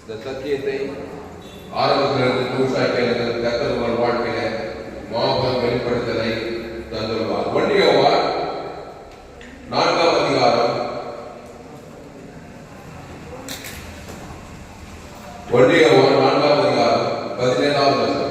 இந்த சத்தியத்தை ஆரம்பத்திலிருந்து முழுசாய்க்கு கர்த்தர் உங்கள் வாழ்க்கையில மாபெரும் வெளிப்படுத்தலை தந்துள்ளார். 1 யோவான் 4ஆம் அதிகாரம் 1 யோவான் 4ஆம் அதிகாரம் 17ஆம் வசனம்.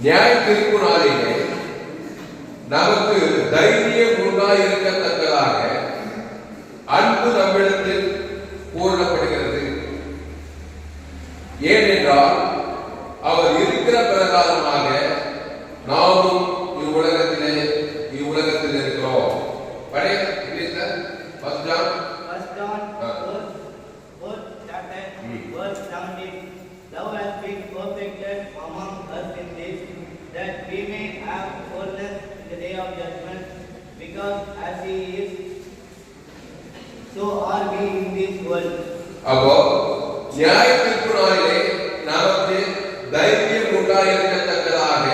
நியாய தீர்ப்பு நாளிலே நமக்கு தைரியம் உண்டாயிருக்கத்தக்கதாக அன்பு நம்மிடத்தில் பூரணப்படுகிறது. ஏனென்றால் அவர் இருக்கிற பிரகாரமாக நாமும் இவ்வுலகத்தில் இருக்கிறோம். Thou hast been perfected among us in this, that we may have boldness in the day of judgment, because as He is, so are we in this world. அப்போ நியாய தீர்ப்பு நாளிலே நமக்கு தைரியம் உண்டாயிருக்கத்தக்கதாக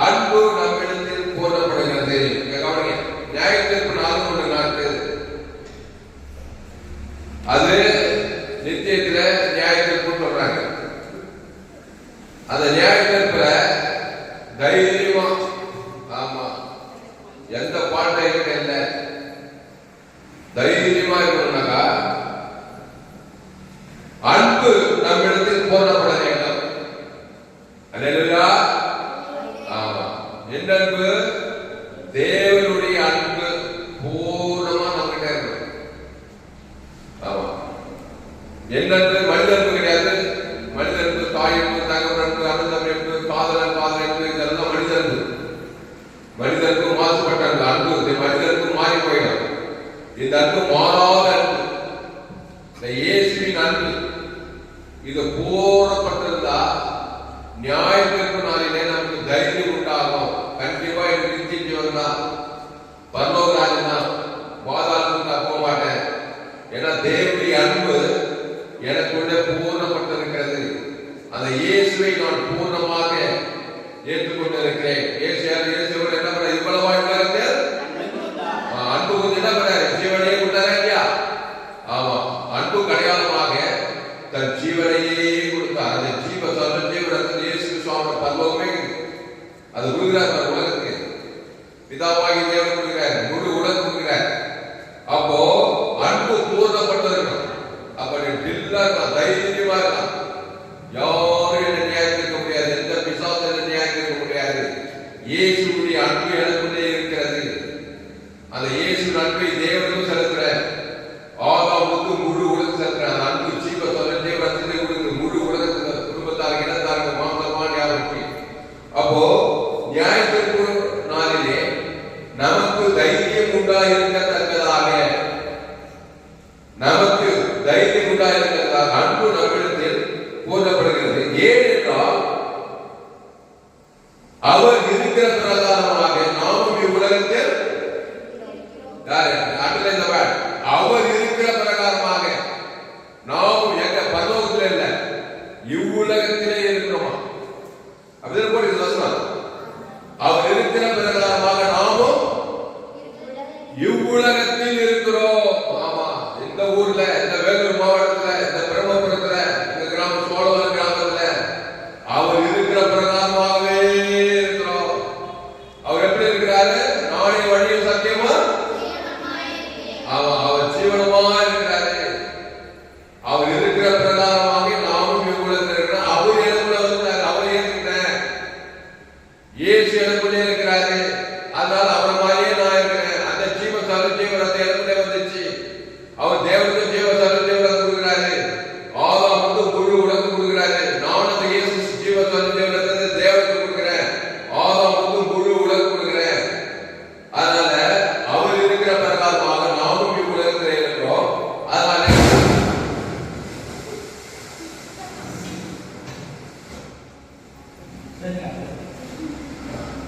அன்பு நம்மிடத்தில் பூரணப்படுகிறது. கவனிங்க, நியாய தீர்ப்பு நாள் ஒன்று நாட்டு அது நித்தியத்துல நியாய தீர்ப்பு சொல்றாங்க. அந்த நியாய தீர்ப்புல தைரியமா, ஆமா, எந்த பாட்டையும் இல்ல, தைரியமா இருக்கணும்னாக்கா அன்பு நம்மிடத்தில் பூரணப்பட வேண்டும். அல்லேலூயா. ஆமா, என்ன அன்பு? தேவனுடைய அன்பு பூர்ணமா நம்மகிட்ட இருக்கணும். ஆமா, என்ன அன்பு? மனித அன்பு கிடையாது. மனித அன்பு, தாயன்பு, தகவன்பு, அனந்தமைப்பு, காதலன்பு, இதெல்லாம் மனித அன்பு. மனித அன்பு மாசுபட்ட அன்பு. மனித அன்பு மாறி போயிடும். இந்த அன்பு மாறாத அன்பு, இந்த இயேசுவின் அன்பு. இது பூரணப்பட்டிருந்தா நியாய தீர்ப்பு நாளிலே நமக்கு தைரியம் உண்டாகும். கண்டிப்பா எனக்கு நித்திய ஜீவன் தான், பரலோக ராஜ்யம் தான், பாதாளத்துக்கு நான் போக மாட்டேன். ஏன்னா தேவனுடைய அன்பு எனக்குள்ளே பூர்ணப்பட்டிருக்கிறது. அந்த இயேசுவை நான் பூர்ணமாக ஏற்றுக்கொண்டிருக்கிறேன். இயேசுவோட என்ன பண்ண இவ்வளவா உலகத்தில் அன்பு கொஞ்சம் என்ன பண்ணாரு? ஜீவனையே கொடுத்தாரா இல்லையா? ஆமா, அன்பு அடையாளமாக தன் ஜீவனையே கொடுத்தார். அந்த ஜீவரத்தில் இயேசு சுவாமி பரலோகமே அது கொடுக்கிறார். உலகத்துக்கு பிதாவாகி தேவன் கொடுக்கிறார், முழு உலகம் கொடுக்கிறார். அப்போ அன்பு பூர்ணப்பட்டிருக்கணும். அப்ப நீ தைரியமா இருக்கலாம். யாரும் என்ன நியாயத்திருக்க முடியாது, எந்த பிசாசும் என்ன நியாயத்திருக்க முடியாது. இயேசுடைய அன்பு எனக்குள்ளே இருக்கிறது. அந்த இயேசு அன்பை தேவனுக்கும் செலுத்துற, ஆதாமுக்கு முழு உலகம் செலுத்துற அந்த அன்பு ஜீவ தேவரத்திலே கொடுக்குற முழு உலகத்துல குடும்பத்தாருக்கு, இனத்தாருக்கு, மாமலமானியாருக்கு. அப்போ நியாய தீர்ப்பு நாளிலே நமக்கு தைரியம் உண்டாயிருக்கத்தக்கதாக, நமக்கு தைரியம் உண்டாயிருக்கிறதாக அன்பு நம்மிடத்தில் பூர்ணப்படுகிறது. ஏனென்றால் அவர் இருக்கிற பிரகாரமாக நாமும் இவ்வுலகத்தில், அவர் இருக்கிற பிரகாரமாக நாமும் எங்க பரலோகத்தில் இல்ல, இவ்வுலகத்திலே இருக்கிறோமா? அப்படிதான் போட்டு வசனம். அவர் இருக்கிற பிரகாரமாக நாமும் இவ்வுலகத்தில் இருக்கிறோம். ஆமா, இந்த ஊர்ல, இந்த வேலூர் மாவட்டத்துல, இந்த பிரம்மபுரத்துல, இந்த கிராமம் சோழவரம் கிராமத்துல அவர் இருக்கிற பிரகாரமாகவே இருக்கிறோம். அவர் எப்படி இருக்கிறாரு? நானே வழியும் சத்தியமா, அவர் ஜீவனமா இருக்கிறாரு. அவர் இருக்கிற பிரகாரமாக நாமும் இவ்வுலகத்தில் இருக்கிறோம். அவர் எனக்குள்ள வந்தார், அவரை ஏற்றுக்கிட்டேன். இயேசு எனக்குள்ளே இருக்கிறாரு, அதனால அவர் மாதிரியே நான் இருக்கிறேன். அந்த ஜீவரத்தை எனக்குள்ளே வந்து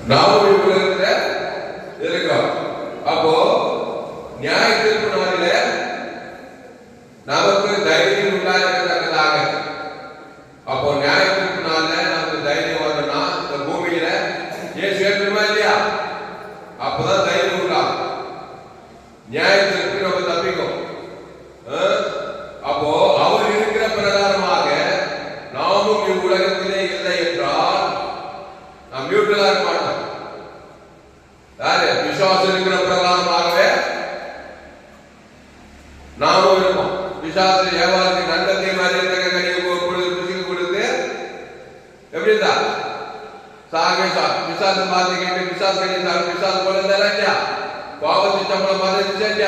நாமும் இவ்வுலகத்துல இருக்கிறோம். அப்போ நியாய தீர்ப்பு நாளில நமக்கு தைரியம் உண்டாயிருக்கத்தக்கதாக, அப்போ நியாய தீர்ப்பு நாள்ல நமக்கு தைரியம் வரணும்னா இந்த பூமியில இயேசு ஏற்றுமா இல்லையா? அப்பதான் தைரியம் உண்டாகும். நியாய தீர்ப்பு நம்ம தப்பிக்கும். அப்போ அவர் இருக்கிற பிரகாரமாக நாமும் இவ்வுலகத்திலே இல்லை என்றால் நாம் நியூட்ரலா இருக்க மாட்டோம். யாரு விசுவாசம் இருக்கிற பிரகாரமாகவே நாமும் இருப்போம். விசுவாச வியாபாரத்துக்கு நன்மை மாதிரி கொடுத்து எப்படி இருந்தா விசுவாசம் பார்த்து கேட்டு விசுவாசம் போல இருந்தா பாவத்தை சம்பளம் மாதிரி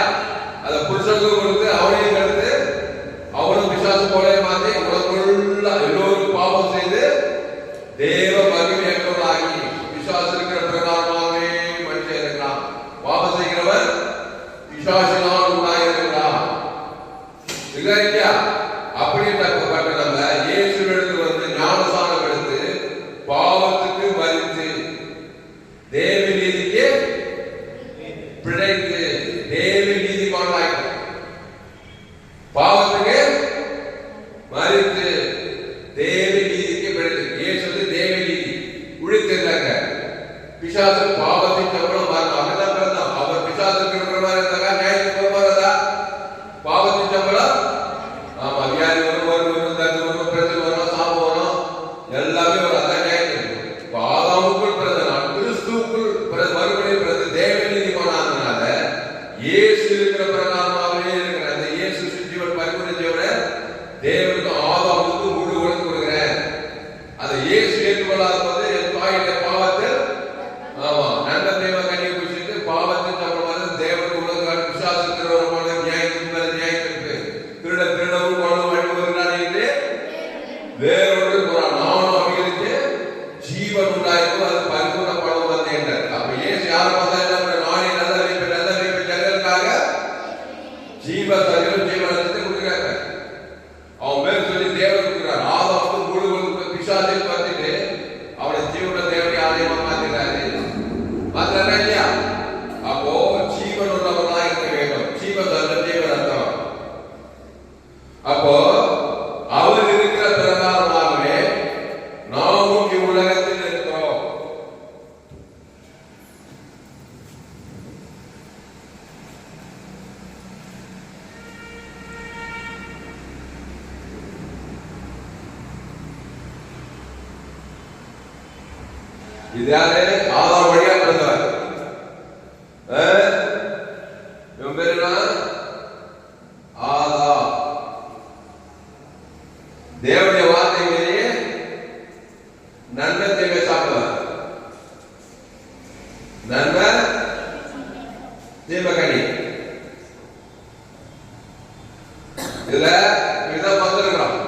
அதை புருஷனுக்கும் கொடுத்து அவனையும் கெடுத்து அவனும் விசுவாசம் போல மாற்றி உனக்குள்ள எல்லோரும் பாவம் செய்து தேவ மகிமையற்றவனாகி விசுவாசம் இருக்கிற பிரகாரமாகவே மனுஷன் இருக்கிறான். பாவம் செய்கிறவன் விசுவாசினால் உண்டாயிருக்கிறான். அப்படிப்பட்ட நம்ம இயேசுவிடத்து வந்து ஞானஸ்நானம் எடுத்து பாவத்துக்கு மறித்து தேவ நீதிக்கு பிழைத்து தேவ நீதிமானாய் பாவத்துக்கு மறித்து தேவ நீதிக்கு பிழைத்து இயேசு வந்து தேவ நீதி உழித்திருந்தாங்க. பிசாசு பாவத்தின் சம்பளம் அப்படிதான் பிறந்தான். அவர் பிசாசுக்கு மாதிரி இருந்தாங்க. நியாயத்துக்கு போறதா பாவத்தின் சம்பளம் ஆமா வியாதி வரும், தண்ணி வரும், பிரச்சனை வரும், சாபம் வரும், எல்லாமே வரும். அதான் நியாயத்துக்கு ஆதாமுக்குள் பிறந்த நான் கிறிஸ்துவுக்குள் மறுபடியும் பிறந்த தேவ நீதிமானாதனால இயேசு இருக்கிற பிரகாரமாகவே இருக்கிற அந்த இயேசு ஜீவன் பரிபூர்ண ஜீவனை தேவனுக்கு ஆதாமுக்கு முழு உழைத்து கொடுக்கிறேன். அதை இயேசு ஏற்றுக்கொள்ளாத போது என் தாயுடைய பாவத்தில் ஆமா நன்மை தேவ கண்ணியை குடிச்சிட்டு பாவத்தின் சம்பளமாக தேவனுக்கு உலக விசுவாசிக்கிறவர்களோட நியாயத்துக்கு மேல நியாயத்திற்கு திருடவும் கொள்ளவும் அழிவுகிறான் என்று வேறொன்று நானும் அவர்களுக்கு ஜீவன் உண்டாயிருக்கும் அது பரிபூர்ணப்படும் வந்தேன். அப்ப ஏன் யாரை பார்த்தா என்ன நானே நல்ல வைப்பு ஜனங்களுக்காக ஜீவன் ஜீவனத்தை கொடுக்குறாங்க. அவன் மேல் சொல்லி தேவன் கொடுக்குறாரு. ஆதாமுக்கு முழு பிசாசை பார்த்துட்டு அவனை ஜீவன தேவனை ஆலயமா மாத்திட்டாரு. மாத்திரா இல்லையா? அப்போ ஜீவன் உள்ளவர்களாக இருக்க வேண்டும். ஜீவன் அர்த்தம். அப்போ அவர் இருக்கிற பிரகாரமாகவே நாமும் இவ்வுலகத்தில் இருக்கிறோம். இது யாரு? ஆதாம் வழியா பிறந்தவர். இவன் பேர் என்ன? ஆதாம். தேவனுடைய வார்த்தை மீறி நன்மை தீமை சாப்பிடுவார். நன்மை தீமை கனி இதுல இதுதான் பந்திருக்கிறோம்.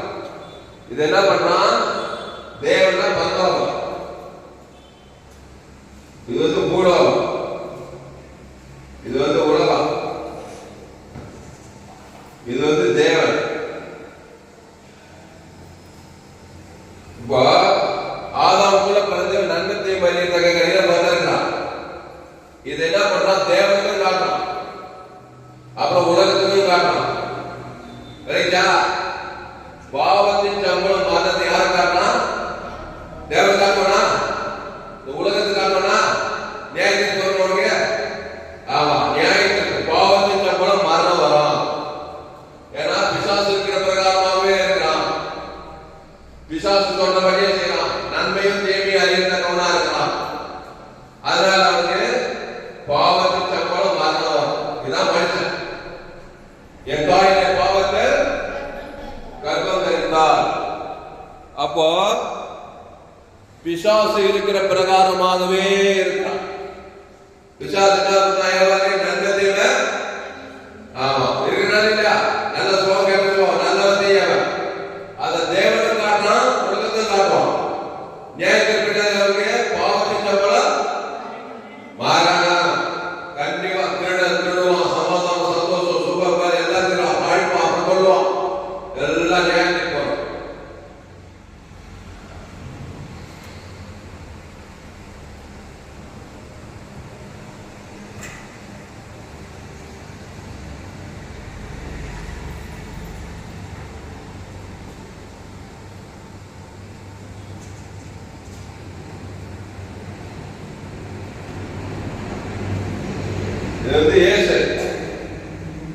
இது என்ன பண்றான்? தேவன் தான் பந்தோகம். இது வந்து பூலோகம், இது வந்து உலகம், இது வந்து தேவன். இப்போ ஆதாம் கூட பிறந்த நன்மத்தை மரியத்தக்க கனியில வந்திருக்கிறான். இது என்ன பண்றான்? தேவனுக்கும் காட்டணும், அப்புறம் உலகத்துக்கும் காட்டணும். ரைட்டா? பாவத்தின் சம்பளம் மரணத்தை யாரை காட்டணும்? தேவன் காட்டணும். இந்த உலகத்துக்கு காட்டணும். நியாயத்துக்கு வருவாங்க. ஆமா, நியாயத்துக்கு பாவத்தின் சம்பளம் மரணம் வரும். ஏன்னா பிசாசு இருக்கிற பிரகாரமாகவே இருக்கிறான். பிசாசு சொன்னபடியே செய்யலாம். நன்மையும் தீமையும் அறியத்தக்கவனா இருக்கலாம். அதனால அவனுக்கு பாவத்தின் சம்பளம் மரணம் வரும். இதுதான் மனுஷன். என் தாயினை பாவத்தை கர்ப்பம் தரித்தார். அப்போ பிசாசு இருக்கிற பிரகாரமாகவே இருக்கிறான். பிசாசு நன்மை ஆமா இருக்கிறான் இல்லையா? நல்ல சுகம் கேட்போம், நல்லவன் செய்யவன். அதை தேவனும் காட்டணும், உலகத்தையும் காட்டுவோம். நியாயத்திற்கு பாவத்தின் சம்பளம் மாறணும். கண்டிப்பா திருடுவான், சமாதானம், சந்தோஷம், சுகம் எல்லாத்தையும் அழிப்பான், அப்புறம் கொள்ளுவான். எல்லாம் நியாயத்துக்கு போறோம். இது இயேசு.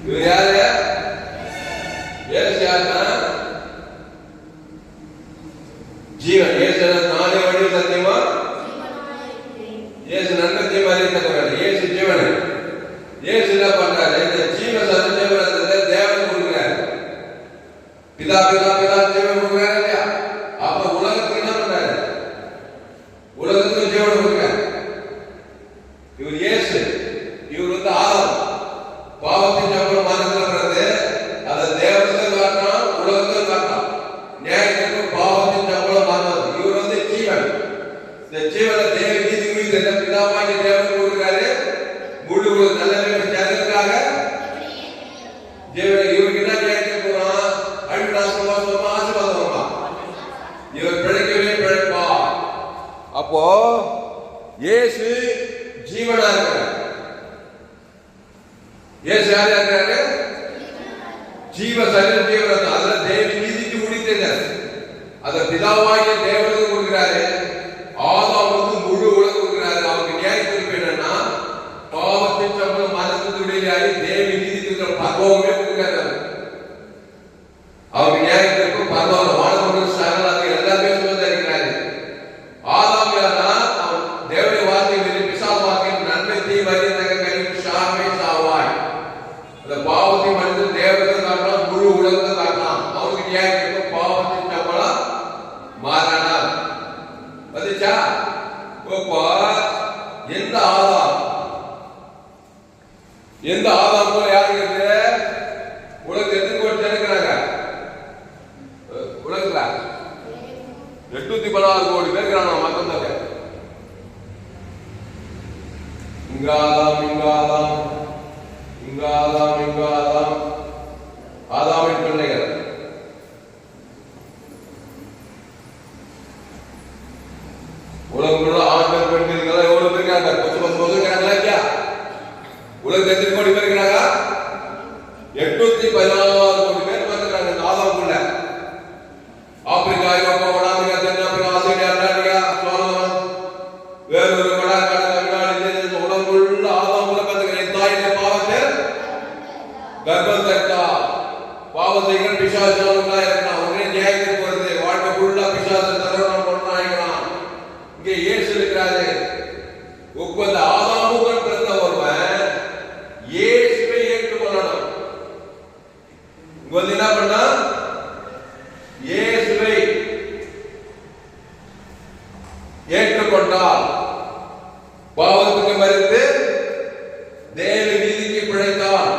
இவர் யாரு? இயேசு யாருன்னா ஜீவன். இயேசு நானே வழி சத்தியமா இயேசு நன்மை தீமை அறியத்தக்கவர். இயேசு ஜீவன். இயேசு என்ன பண்றாரு? இந்த ஜீவ சத்தியத்தை தேவன் கொடுக்கிறார். பிதா பிதா பிதா ஜீவன் கொடுக்கிறாரு இல்லையா? அப்ப உலகத்துக்கு என்ன பண்றாரு? உலகத்துக்கு ஜீவன் கொடுக்கிறார். இவர் இயேசு. இவர் ஆதாம். பாவத்தின் சம்பளம் மரணத்திலிருந்து அதை தேவத்தை காட்டலாம், உலகத்தை காட்டலாம். நியாயத்திற்கு பாவத்தின் சம்பளம் மரணம். இவர் ஜீவன். இந்த ஜீவனை தேவ நீதி குறித்து பிதாவாகி தேவன் கொடுக்கிறாரு. முழு நல்ல ஜனங்களுக்காக தேவனை இவருக்கு என்ன நியாயத்தை போறான்? அழிவுநாசமா சொல்லுமா, ஆசீர்வாதமா? இவர் பிழைக்கவே பிழைப்பா. அப்போ இயேசு ஜீவனா இருக்கிறார். இயேசு யார் இருக்கிறாரு? ஜீவ சரீரம் ஜீவன். அதுல தேவ நீதிக்கு முடித்தது. அதை பிதாவாகிய தேவனுக்கு கொடுக்கிறாரு. ஆதாம் முழு உலகம் கொடுக்கிறாரு. அவருக்கு நியாயத்திற்கு என்னன்னா பாவத்தின் சம்பளம் மரணத்தின் விடையாகி தேவ நீதிக்கு பரலோகமே கொடுக்கிறாரு. அவருக்கு நியாயத்திற்கு பரலோகம் வானவர்கள் சகலாக எல்லாமே சுமந்திருக்கிறாரு. ஆதாம் யாரா? அவன் தேவனுடைய வார்த்தை பிசாசு வார்த்தை நன்மை தீமை அறியத்தக்க சாவை சாவாய். அந்த பாவத்தை மனிதன் தேவத்தை காட்டலாம், முழு உலகத்தை காட்டலாம். அவருக்கு நியாயத்திற்கு பாவத்தின் சம்பளம் மரணம். வந்துச்சா? எந்த ஆதாம்? எந்த ஆதாம் போல யாரு இருக்கு? உலகத்தை எத்தனை கோடி இருக்கிறாங்க? உலகத்துல 816 கோடி பேர் இருக்கிறாங்க. மக்கள் தொகை. இங்க ஆதாம், இங்க ஆதாம், இங்க ஆதாம், இங்க ஆதாம், ஆதாமின் பிள்ளைகள். உலகம் ஆண்கள் பெண்கள் எவ்வளவு பேர் இருக்காங்க? 10 இருக்காங்களா இல்லையா? உலகத்தில் எத்தனை கோடி பேர் இருக்கிறாங்க? 816 கோடி பேர் இருக்கிறாங்க இந்த ஆதாமுக்குள்ள. ஆப்பிரிக்கா, ஐரோப்பா, வடாமிரிக்கா, தென்னாப்பிரிக்கா, ஆஸ்திரேலியா, அண்டார்டிகா, சோழவனம், வேறொரு வடாக்காடு, தமிழ்நாடு, உலகம் உள்ள ஆதாமுக்குள்ள பார்த்துக்கிறேன். தாயின பாவத்தை கர்ப்பம் தட்டா பாவத்தைகள் பிசாசுகளா இருக்கலாம். உடனே நியாயத்துக்கு வருது. வாழ்க்கை ஃபுல்லா பிசாசு தரணும் பண்ணாயிக்கலாம். இங்கே இயேசு இருக்கிறாரு. ஒவ்வொரு ஆதாமுடன் பிறந்த ஒருவன் இயேசுவை ஏற்றுக்கொள்ளணும். இங்க என்ன பண்ணா? இயேசுவை ஏற்றுக்கொண்டால் பாவத்துக்கு மறித்து தேவ நீதிக்கு பிழைத்தால்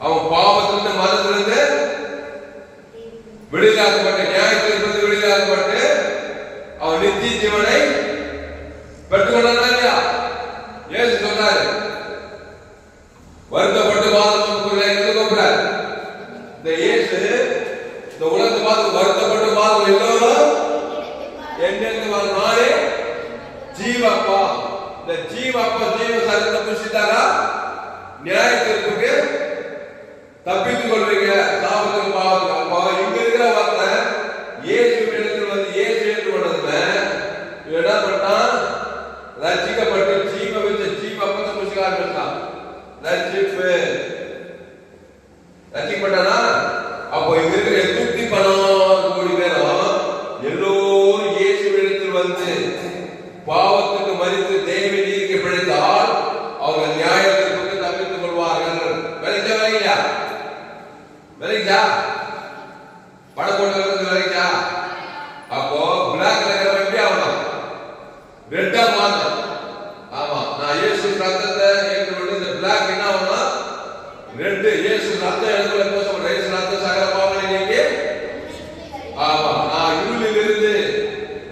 அவன் பாவத்திலிருந்து மரணத்திலிருந்து விடுதலாக்கப்பட்டு நியாயத்திலிருந்து விடுதலாக்கப்பட்டு அவன் நித்திய ஜீவனை பெற்றுக்கொண்டான் இல்லையா? இயேசு சொன்னாரு, வருத்தப்பட்டு வாதம் கூப்பிடுறாரு. இந்த இயேசு இந்த உலகத்தை பார்த்து வருத்தப்பட்டு வாதம் எல்லோரும் என்னென்ன நானே ஜீவப்பா. இந்த ஜீவப்பா ஜீவ சரீரத்தை புசித்தாரா நியாயத்திற்கு தப்பித்துக் கொள்வீங்க, சாபத்துக்கு பாவத்துக்கு. அப்போ இங்க இருக்கிற வார்த்தை இயேசு இடத்தில் இயேசு ஏற்றுக்கொண்டதுமே என்ன பண்ணான்? ரட்சிக்கப்பட்டு ஜீவ வச்ச ஜீவ அப்பத்தை புசிக்க ஆரம்பிச்சான். ரட்சிக்கப்பட்டானா? அப்போ இங்க இருக்கிற 816 கோடி பேரும் எல்லோரும் இயேசு இடத்தில் பாவத்துக்கு மறித்து தேவ நீதிக்கு பிழைத்தால் அவர்கள் நியாயத்திற்கு தப்பித்துக் கொள்வார்கள். விளைச்சா விளையா? விளைச்சா? படப்போட்டு விளைச்சா? அப்போ பிளாக் இருக்கிற எப்படி ஆகணும்? ரெட்டா மாத்தம். ஆமா, நான் இயேசு ரத்தத்தை ஏற்றுக்கொண்டு இந்த பிளாக் என்ன ஆகணும்? ரெண்டு. இயேசு ரத்தம் எடுத்து சொல்றேன். இயேசு ரத்தம் சகல பாவங்களை நீக்கி. ஆமா, நான் இருளில் இருந்து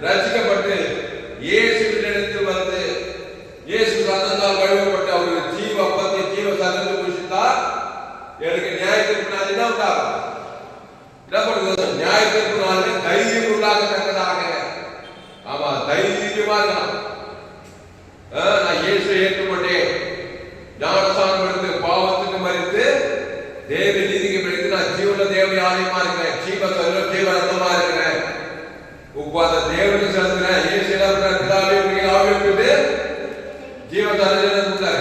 ரட்சிக்கப்பட்டு இயேசுவினிடத்தில் வந்து இயேசு ரத்தத்தால் கழுவப்பட்டு அவருக்கு ஜீவ அப்பத்தை ஜீவ சரீரத்தை புசித்தால் எனக்கு நியாயத்திற்கு நான் என்ன உண்டாகும்? என்ன பண்ணுறது? நியாயத்திற்கு நான் தைரியம் உண்டாகத்தக்கதாக. ஆமா, தைரியமா இருக்கலாம். நான் இயேசு ஏற்றுக்கொண்டேன், ஞானஸ்நானம் எடுத்து பாவத்துக்கு மறித்து தேவ நீதிக்கு பிடித்து நான் ஜீவன தேவனை ஆலயமா இருக்கிறேன், ஜீவ சரீரம் ஜீவ ரத்தமா இருக்கிறேன். உட்கார்ந்த தேவனுக்கு செலுத்துறேன். இயேசு என்ன பிதாவே ஆவியப்பட்டு ஜீவ சரீரத்தை கொடுத்தார்.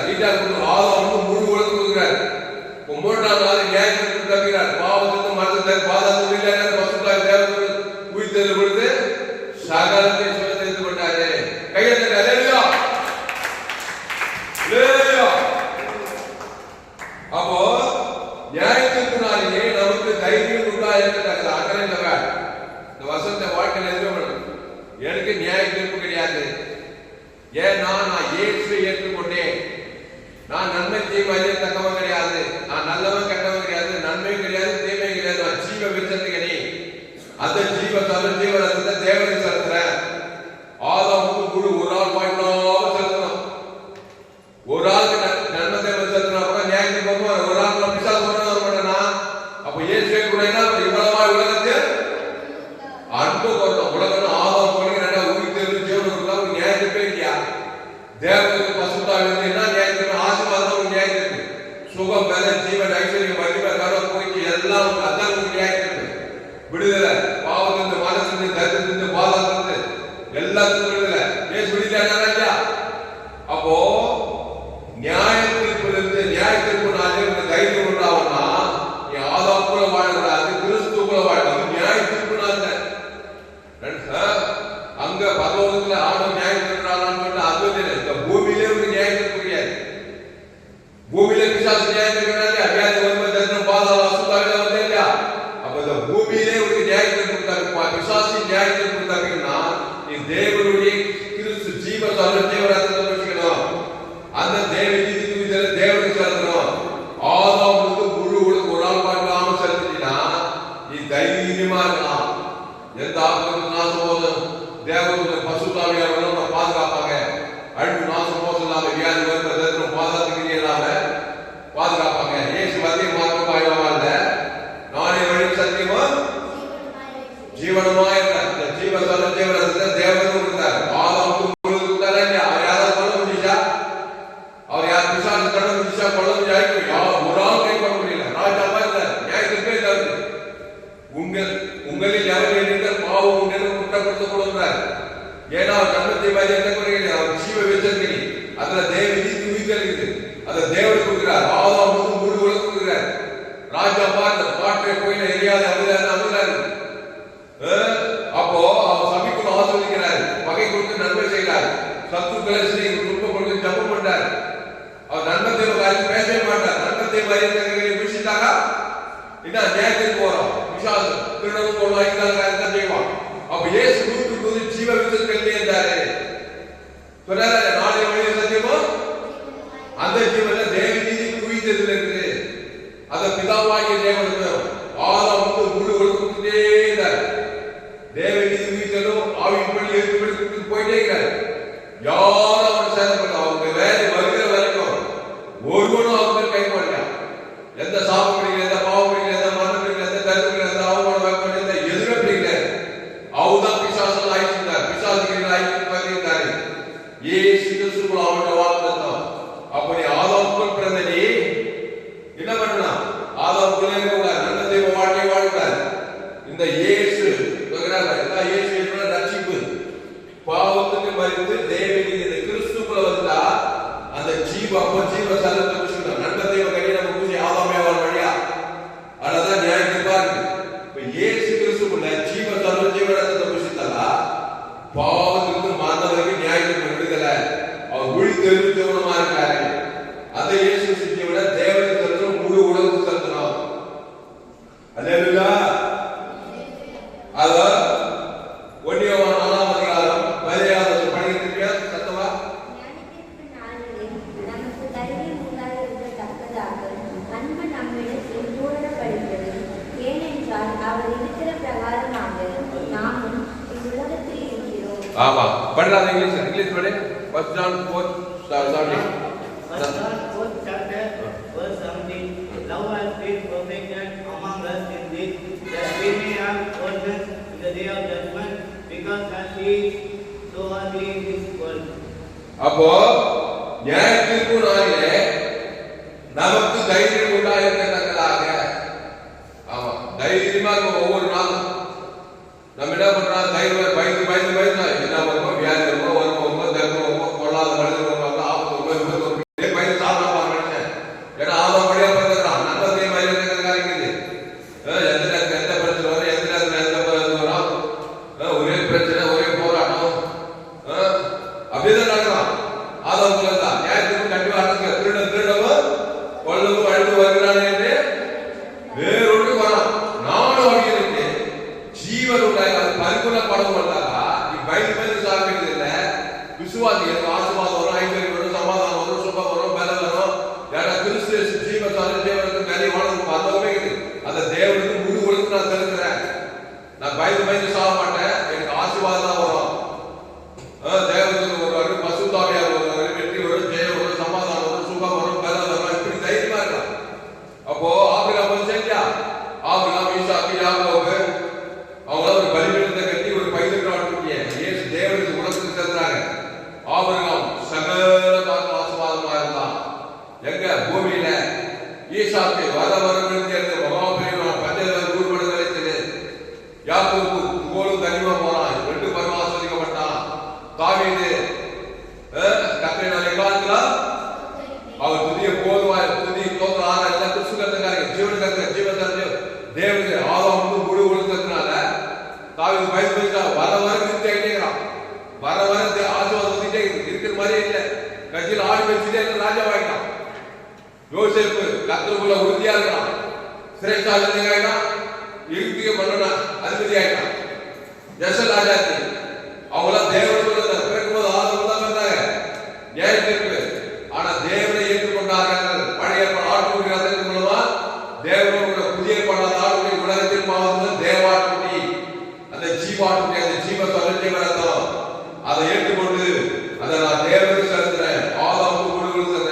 நன்மை தீமை அறியத்தக்கவன் கிடையாது, நான் நல்லவன் கெட்டவன் கிடையாது, நன்மையும் கிடையாது தீமையும் கிடையாது, நான் ஜீவ விருத்தத்துக்கு அந்த ஜீவ ரத்தத்தை தேவனுக்கு செலுத்துறேன். ஆதாமுக்கு குரு ஒரு ஆள் வாய்ப்பாக செலுத்தணும். ஒரு ஆளுக்கு நன்மை தேவை செலுத்தினா கூட நியாயத்துக்கு போகும்போது ஒரு ஆள் பிசாசு வர மாட்டேனா? அப்ப ஏற்கனவே கூட இவ்வளவா உலகத்து அன்பு கொண்டோம். உலகம் ஆதாம் போனீங்க ரெண்டா உயிர் தெரிஞ்சு ஜீவனுக்குள்ள ஒரு நியாயத்துக்கே இல்லையா? தேவனுக்கு பசுத்தாவி என்ன நியாயத்துக்கு? ஆசீர்வாதம் நியாயத்துக்கு, சுகம் வேலை ஜீவன் ஐஸ்வர்யம் மகிமை கரம் போயிட்டு எல்லாம் அதான் நியாயத்துக்கு. விடுதலை பாவத்திலிருந்து மனசிலிருந்து தரித்திலிருந்து பாதாத்திலிருந்து எல்லாத்துக்கும் விடுதலை. ஏன் விடுதலை இல்லையா? அப்போ நியாய தீர்ப்பிலிருந்து நியாய தீர்ப்புனாலே உங்களுக்கு தைரியம் உண்டாகும்னா நீ ஆதாமுக்குள்ள வாழக்கூடாது, கிறிஸ்துக்குள்ள வாழக்கூடாது. நியாய தீர்ப்புனால அங்க பரலோகத்துல ஆடும் நியாயம் தீர்க்கிறான்னு சொன்னா அது இல்லை. இந்த பூமியிலே ஒரு நியாயம் தீர்ப்பு கிடையாது. பூமியில பிசாசு நியாயம் தீர்க்கிறாங்க, அவியாதி வரும்போது தரித்திரம் பாதாள அசுத்தாவில வந்து இல்லையா? அப்ப இந்த பூமியிலே ஒரு நியாயம் தீர்ப்பு பிசாசு நியாயம் தீர்ப்பு தப்பிக்கணும்னா நீ தேவனுடைய கிறிஸ்து ஜீவ தேவராத்திரத்தை வச்சுக்கணும். அந்த தேவ தேவனுக்கு செலுத்தணும். ஆதாமுக்கு முழு உலகம் ஒரு ஆள் பார்க்காம செலுத்தினா நீ தைரியமா இருக்கலாம். எந்த ஆபத்துக்கு நாசம் போதும் தேவனுடைய பசுத்தாவியாளர்கள் பாதுகாப்பாங்க. அழிவு நாசம் போதும் இல்லாம வியாதி வருவதற்கு பாதுகாத்துக்கு இல்லாம பாதுகாப்பாங்க. ஏசு வந்திய மார்க்கம் ஆய்வாக நானே வழி சத்தியமா ஜீவனமா இருந்தார். இந்த ஜீவ தேவரத்தை தேவனுக்கு கொடுத்தார். ஆதாமுக்கு முழு கொடுத்தாரா இல்லையா? அவர் யாராவது கொள்ள முடியுச்சா? அவர் யார் பிசாசு தடவை முடிச்சா கொள்ள முடியாது. ஒரு ஆள் கை பண்ண முடியல. ராஜாவா இருந்தார், நியாயத்திற்கே இல்லாது. உங்களில் எவர்கள் பாவம் உண்டு குற்றப்படுத்திக் கொள்கிறார். ஏன்னா அவர் கண்மத்தை மாதிரி என்ன குறைகள் அவர் ஜீவ விருத்தத்துக்கு அதுல தேவ நீதி உயிர்த்தெழுது அதை தேவனுக்கு கொடுக்கிறார். ஆதாமுக்கு முழு உலகம் கொடுக்கிறார். ராஜா பார்த்த காற்றை கோயில எரியாத அமுதாரு. அப்போ அவர் சபைக்குள் ஆசிர்வதிக்கிறார், பகை கொடுத்து நன்மை செய்கிறார், சத்துக்களை துன்பம் கொடுத்து ஜபம் பண்றார். அவர் நன்மத்தை பேசவே மாட்டார். நன்மத்தை முடிச்சுட்டாங்க என்ன நியாயத்துக்கு போறோம். விசாசு திருடவும் கொள்வாங்க செய்வான். அப்ப ஏசு 100 ஜீவ விருத்தத்தில் இருந்தாரு. சொல்றாரு நாளை வழிய சத்தியமோ அந்த ஜீவன தேவ நீதிக்கு உயிர்த்ததுல இருக்குது. அத பிதாவாகிய தேவனுக்கு ஆதாமுக்கு முழு ஒழுக்கத்திலே இருந்தார். தேவ நீதி உயிர்த்தலும் ஆவின்படி எழுத்துப்படி போயிட்டே இருக்கிறார். யாரும் அவன் சேதப்பட்ட அவங்க வேலை வருகிற வரைக்கும் ஒருவனும் அவங்க கை பண்ணல. எந்த சாபம் பிடிக்கல, எந்த பாவம் பிடிக்கல, எந்த மரணம் பிடிக்கல, எந்த தடுப்பு பிடிக்கல, எந்த அவமான வைப்பது, எந்த எதுவுமே பிடிக்கல. அவதான் பிசாசல் ஆயிடுச்சிருந்தார். பிசாசுகள் ஆயிட்டாரு. ஏசு கிறிஸ்துக்குள் அவனுடைய வாழ்ந்தோம். அப்படி ஆதாமுக்குள் பிறந்த நீ என்ன பண்ணலாம்? ஆதாமுக்குள்ளே இருக்கக்கூடாது. நல்ல தெய்வ வாழ்க்கை வாழக்கூடாது. இந்த இயேசு இயேசு ரட்சிப்பு பாவத்துக்கு மறித்து தேவனுக்கு இந்த கிறிஸ்துக்குள்ள வந்தா அந்த ஜீவ சலத்தை புடிச்சுக்கணும். நல்ல தெய்வ கடி நம்ம பூஜை ஆதாமேவாள் வழியா அதான் நியாயத்தை பாருங்க. இப்ப இயேசு கிறிஸ்துக்குள்ள ஜீவ ரத்தத்தை புடிச்சுட்டா பாவத்துக்கு மாந்தவருக்கு நியாயத்துக்கு விடுதலை. அவர் ஒளி தெரிவித்தவனமா இருக்காரு. அதை இயேசு சித்தியை விட தேவனுக்கு செலுத்தணும், முழு உலகத்துக்கு செலுத்தணும். அல்லேலூயா. அத 1 யோவான் 4ஆம் அதிகாரம் 15வது படிக்கிறீங்க சத்தமா? ஞானத்திற்கு நாளிலே நமக்கு தைரியம் உண்டாயிருக்கத்தக்கதாக அன்பு நம்மிடத்தில் பூரணப்படுகிறது. ஏனென்றால் அவர் இருக்கிற பிரகாரமாக நாமும் இவ்வுலகத்தில் இருக்கிறோம். ஆமா படிடாத இங்கிலீஷ் படி. 1 John 4:17. 1 John 4th chapter verse 17. Love has been perfected among us in this, that we may have boldness in the day of judgment, because as He is, so are we in this world. அப்போ நியாய தீர்ப்பு நாளிலே நமக்கு தைரியம் உண்டாயிருக்கத்தக்கதாக. ஆமா தைரியமா ஒவ்வொரு நாளும் நம்ம என்ன பண்றோம்? தைரியம் பயந்து என்ன வருமோ, வியாதி வருமோ, தர்மம் வருமோ, கொள்ளாத மனிதர் வருவாங்க, ஆபத்து வருமோ, பயந்து சாதனை பாருங்க. ஏன்னா ஆதாம் வழியா பிறந்துக்கிறான். நல்லதே மாதிரி இருக்குது. எந்த நேரத்தில் எந்த பிரச்சனை வரும், எந்த நேரத்தில் எந்த பிரச்சனை வரும், ஒரே பிரச்சனை, ஒரே போராட்டம் அப்படிதான் நடக்கலாம். ஆதாம் தான் நியாயத்துக்கு கண்டிப்பா திருடவும் கொள்ளவும் பயந்து சாக மாட்டேன், எனக்கு ஆசீர்வாதம் தான் வரும். தேவதூதன் வருவாரு, பசுத்தாவியார் வருவாரு, வெற்றி வரும், ஜெயம் வரும், சமாதானம் வரும், சுகம் வரும், பலம் வரும், இப்படி தைரியமா இருக்கலாம். அப்போ ஆபிரகாம் வந்து செஞ்சா, ஆபிரகாம், ஈசாக்கு, யாக்கோபு அவங்கள ஒரு பலிபீடத்தை கட்டி ஒரு பைதல் ஆட்டுக்குட்டிய இயேசு தேவனுக்கு உலகத்துக்கு செலுத்துறாங்க. ஆபிரகாம் சகல ஆசீர்வாதமா இருந்தான். எங்க பூமியில ஈசாக்கு வர வரவிருந்த மகாபெரியவன் பஞ்சத்தில் ஊர்வட விளைச்சது. யாக்கோபு கோலும் தனிமா போறான், 2 பருவம் ஆஸ்வதிக்கப்பட்டான். தாவீது கத்திரினாலே காலத்துல அவர் துதிய போதுவாய் துதி தோற்ற ஆற எல்லாம் கிறிஸ்துக்காரங்க ஜீவனுக்காரங்க தேவனுக்கு ஆதாம் வந்து முழு ஒழுக்கத்தினால தாவீது பயந்து வர விருத்தி ஆகிட்டேங்கிறான். வர ஆசீர்வாதம் வந்துட்டே இருக்கிற மாதிரியே இல்லை. கட்சியில் ஆடி வச்சுட்டே ராஜாவாயிட்டான். யோசேப்பு கத்தருக்குள்ள உறுதியா இருக்கான். சிறைச்சாலை ஆயிட்டான். எழுத்திய மன்னனா அதிபதி ஆயிட்டான். ஜெசல் ராஜாத்தி அவங்களாம் தேவனுக்குள்ள பிறக்கும்போது ஆதரவு தான் வந்தாங்க. நியாய தீர்ப்பு. ஆனா தேவனை ஏற்றுக்கொண்டார்கள். பழைய ஆட்டுக்குட்டி மூலமா தேவனோட புதிய ஏற்பாடு ஆட்டுக்குட்டி உலகத்தில் மாவது தேவாட்டுக்குட்டி, அந்த ஜீவாட்டுக்குட்டி, அந்த ஜீவ சொல்லிட்டே வரத்தோம். அதை ஏற்றுக்கொண்டு அதை நான் தேவனுக்கு செலுத்துறேன். ஆதாமுக்கு முழுவதும்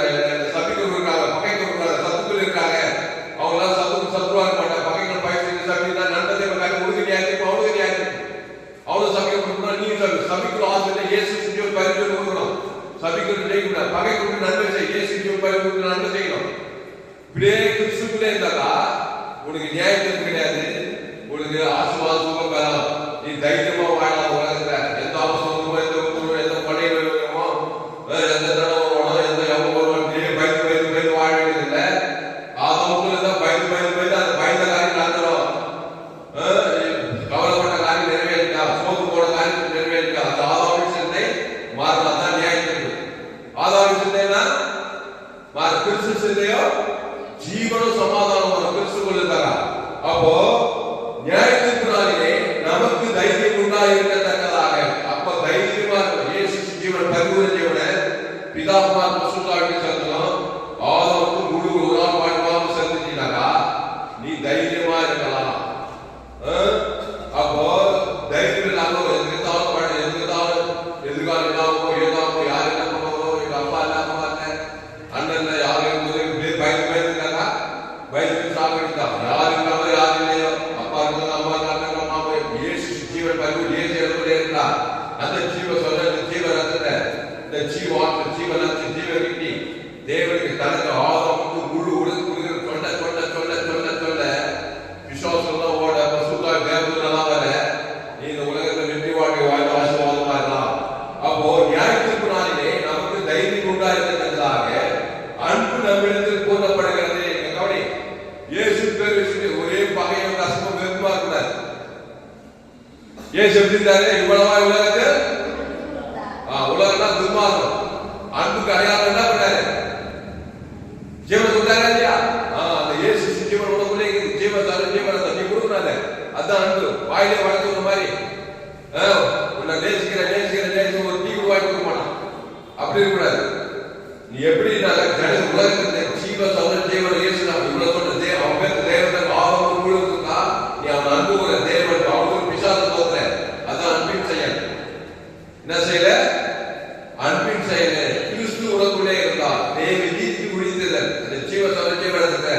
சபிக்கள் இருக்காங்க, பகைகள் இருக்காங்க, சத்துக்கள் இருக்காங்க. அவங்களாம் சத்துருவா இருக்க மாட்டாங்க. பகைகள் பயசு சபித்தா நண்பத்தை உறுதி நியாயத்துக்கு அவனுக்கு நியாயத்துக்கு அவனும் சபிக்க கொடுக்கணும். நீ சபிக்கிற ஆசிரியர் இயேசு செஞ்சு பரிந்து கொடுக்கணும். சபிக்கிறது செய்யக்கூடாது. பகை கொண்டு நன்மை செய்ய இயேசு செஞ்சு பரிந்து நன்மை செய்யணும். இப்படியே கிறிஸ்துக்குள்ளே இருந்தாக்கா உனக்கு நியாயத்துக்கு கிடையாது, உனக்கு ஆசீர்வாதம் சுகம் பெறலாம். நீ தைரியமா வாழலாம். உலகத்துல எந்த அவசரமோ எந்த உத்தரவோ எந்த படையிலோ எந்த தடவோ எந்த பயந்து வாழ வேண்டியதில்லை. ஆதாமுக்குள்ள தான் பயந்து அந்த பயந்த காரியம் நடந்துடும். கவலைப்பட்ட காரியம் நிறைவேறிட்டா, சோது போட காரியம் நிறைவேறிட்டா. அந்த ஆதாமின் சிந்தை மாறினா தான் நியாயத்திற்கு. ஆதாமின் சிந்தைனா மாற கிறிஸ்து சிந்தையோ ஜீவனும் சமாதானம் வரும். கிறிஸ்துக்குள்ள இருந்தாரா அப்போ நியாயத்திற்கு நாளிலே நமக்கு தைரியம் உண்டாயிருக்கத்தக்கதாக. அப்ப தைரியமா இருக்கும். இயேசு ஜீவன் பரிபூரண ஜீவனை பிதாகுமார் பசுத்தாவிக்கு செலுத்தலாம். ஆதாமுக்கு முழு ஒரு நாள் வாழ்வாக செலுத்தினாக்கா நீ தைரியமா இருக்கலாம். அப்போ தைரியம் இல்லாம எதிர்காலம் இல்லாமோ ஏதாமோ யாரு என்ன பண்ணுவோ, எங்க அப்பா இல்லாம அண்ணன் யாரும் பயந்துக்காக்கா பயந்து சாப்பிட்டான். யாரு இல்லாம யாரு இல்லையோ, அப்பா இருந்தது அம்மா இல்லாம அம்மா இயேசு ஜீவன் பரிபூரண இயேசு இடத்துல இருந்தா அந்த ஜீவ சொல்ல ஜீவ ரத்தத்தை இந்த ஜீவாற்று ஜீவனத்து ஜீவ கிட்டி தேவனுக்கு தனக்கு ஆதாமுக்கு முழு உலகம் கொடுக்கிற சொல்ல சொல்ல சொல்ல சொல்ல சொல்ல விசுவாசம் தான் ஓட பசுத்தாய் தேவதூதெல்லாம் வர நீ இந்த உலகத்தை வெற்றி வாழ்க்கை வாழ்ந்த ஆசீர்வாதமா இருக்கலாம். அப்போ நியாயத்திற்கு நாளிலே நமக்கு தைரியம் உண்டாயிருக்கிறதாக அன்பு நம்மிடத்தில் கூறப்படுகிறது. கவனி, இயேசு பேர் வச்சுட்டு ஒரே பகையும் கஷ்டமும் வெறுப்பா கூடாது. இயேசு எப்படி இருந்தாரு? இவ்வளவா உலகத்தை உலகம்னா துர்மார்க்கம். அன்புக்கு அடையாளம் என்ன பண்ணாரு? ஜீவன் கொடுத்தாரா இல்லையா? அந்த இயேசு ஜீவன் உடம்புல ஜீவன் தர ஜீவனை தண்ணி கொடுக்குறாங்க. அதான் அன்பு. வாயிலே வளர்த்துற மாதிரி உன்னை நேசிக்கிற ஒரு டீ வாங்கி கொடுக்க மாட்டான். அப்படி இருக்கக்கூடாது. நீ எப்படி உலகத்தை ஜீவ சொல்ற ஜீவன் இயேசு இவ்வளவு சொல்ற அவன் பேர் தேவன் ஆவம் முழுக்கா நீ அவன் அன்பு ஒரு தேவன் அவனுக்கு பிசாச தோற்ற. அதான் அன்பின் செயல். என்ன செய்யல? அன்பின் செயல். கிறிஸ்து உலகுள்ளே இருந்தால் தேவி நீதி குடித்ததல் அந்த ஜீவ சொல்ற ஜீவனத்தை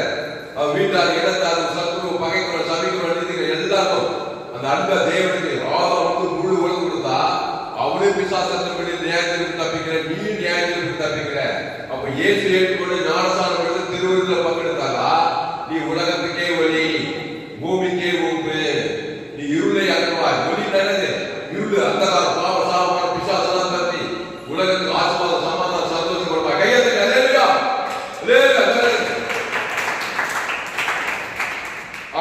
அவன் வீட்டார் இடத்தார் சத்துரு பகைக்குறோம் சபிக்கிறோம் நீதிகள் எல்லாரும் அந்த அன்பை தேவனுக்கு ஆதாமுக்கு முழு உலகம் கொடுத்தா அவனே பிசாசத்தின்படி நியாயத்திற்கு தப்பிக்கிற, நீ நியாயத்திற்கு தப்பிக்கிற. அப்ப இயேசு ஏற்றுக்கொண்டு ஞானஸ்நானம் எடுத்து திருவிருந்தில் பங்கெடுத்தாலா நீ உலகத்துக்கே ஒளி, பூமிக்கே ஊம்பு. நீ இருளை அகற்றுவாய். ஒளி நல்லது. இருள் அந்தகாரம் பாவ சாபமான பிசாசெல்லாம் தப்பி உலகத்துக்கு ஆசீர்வாதம் சமாதானம் சந்தோஷம் கொடுப்பாய். கையத்துக்கு அல்லேலூயா அல்லேலூயா.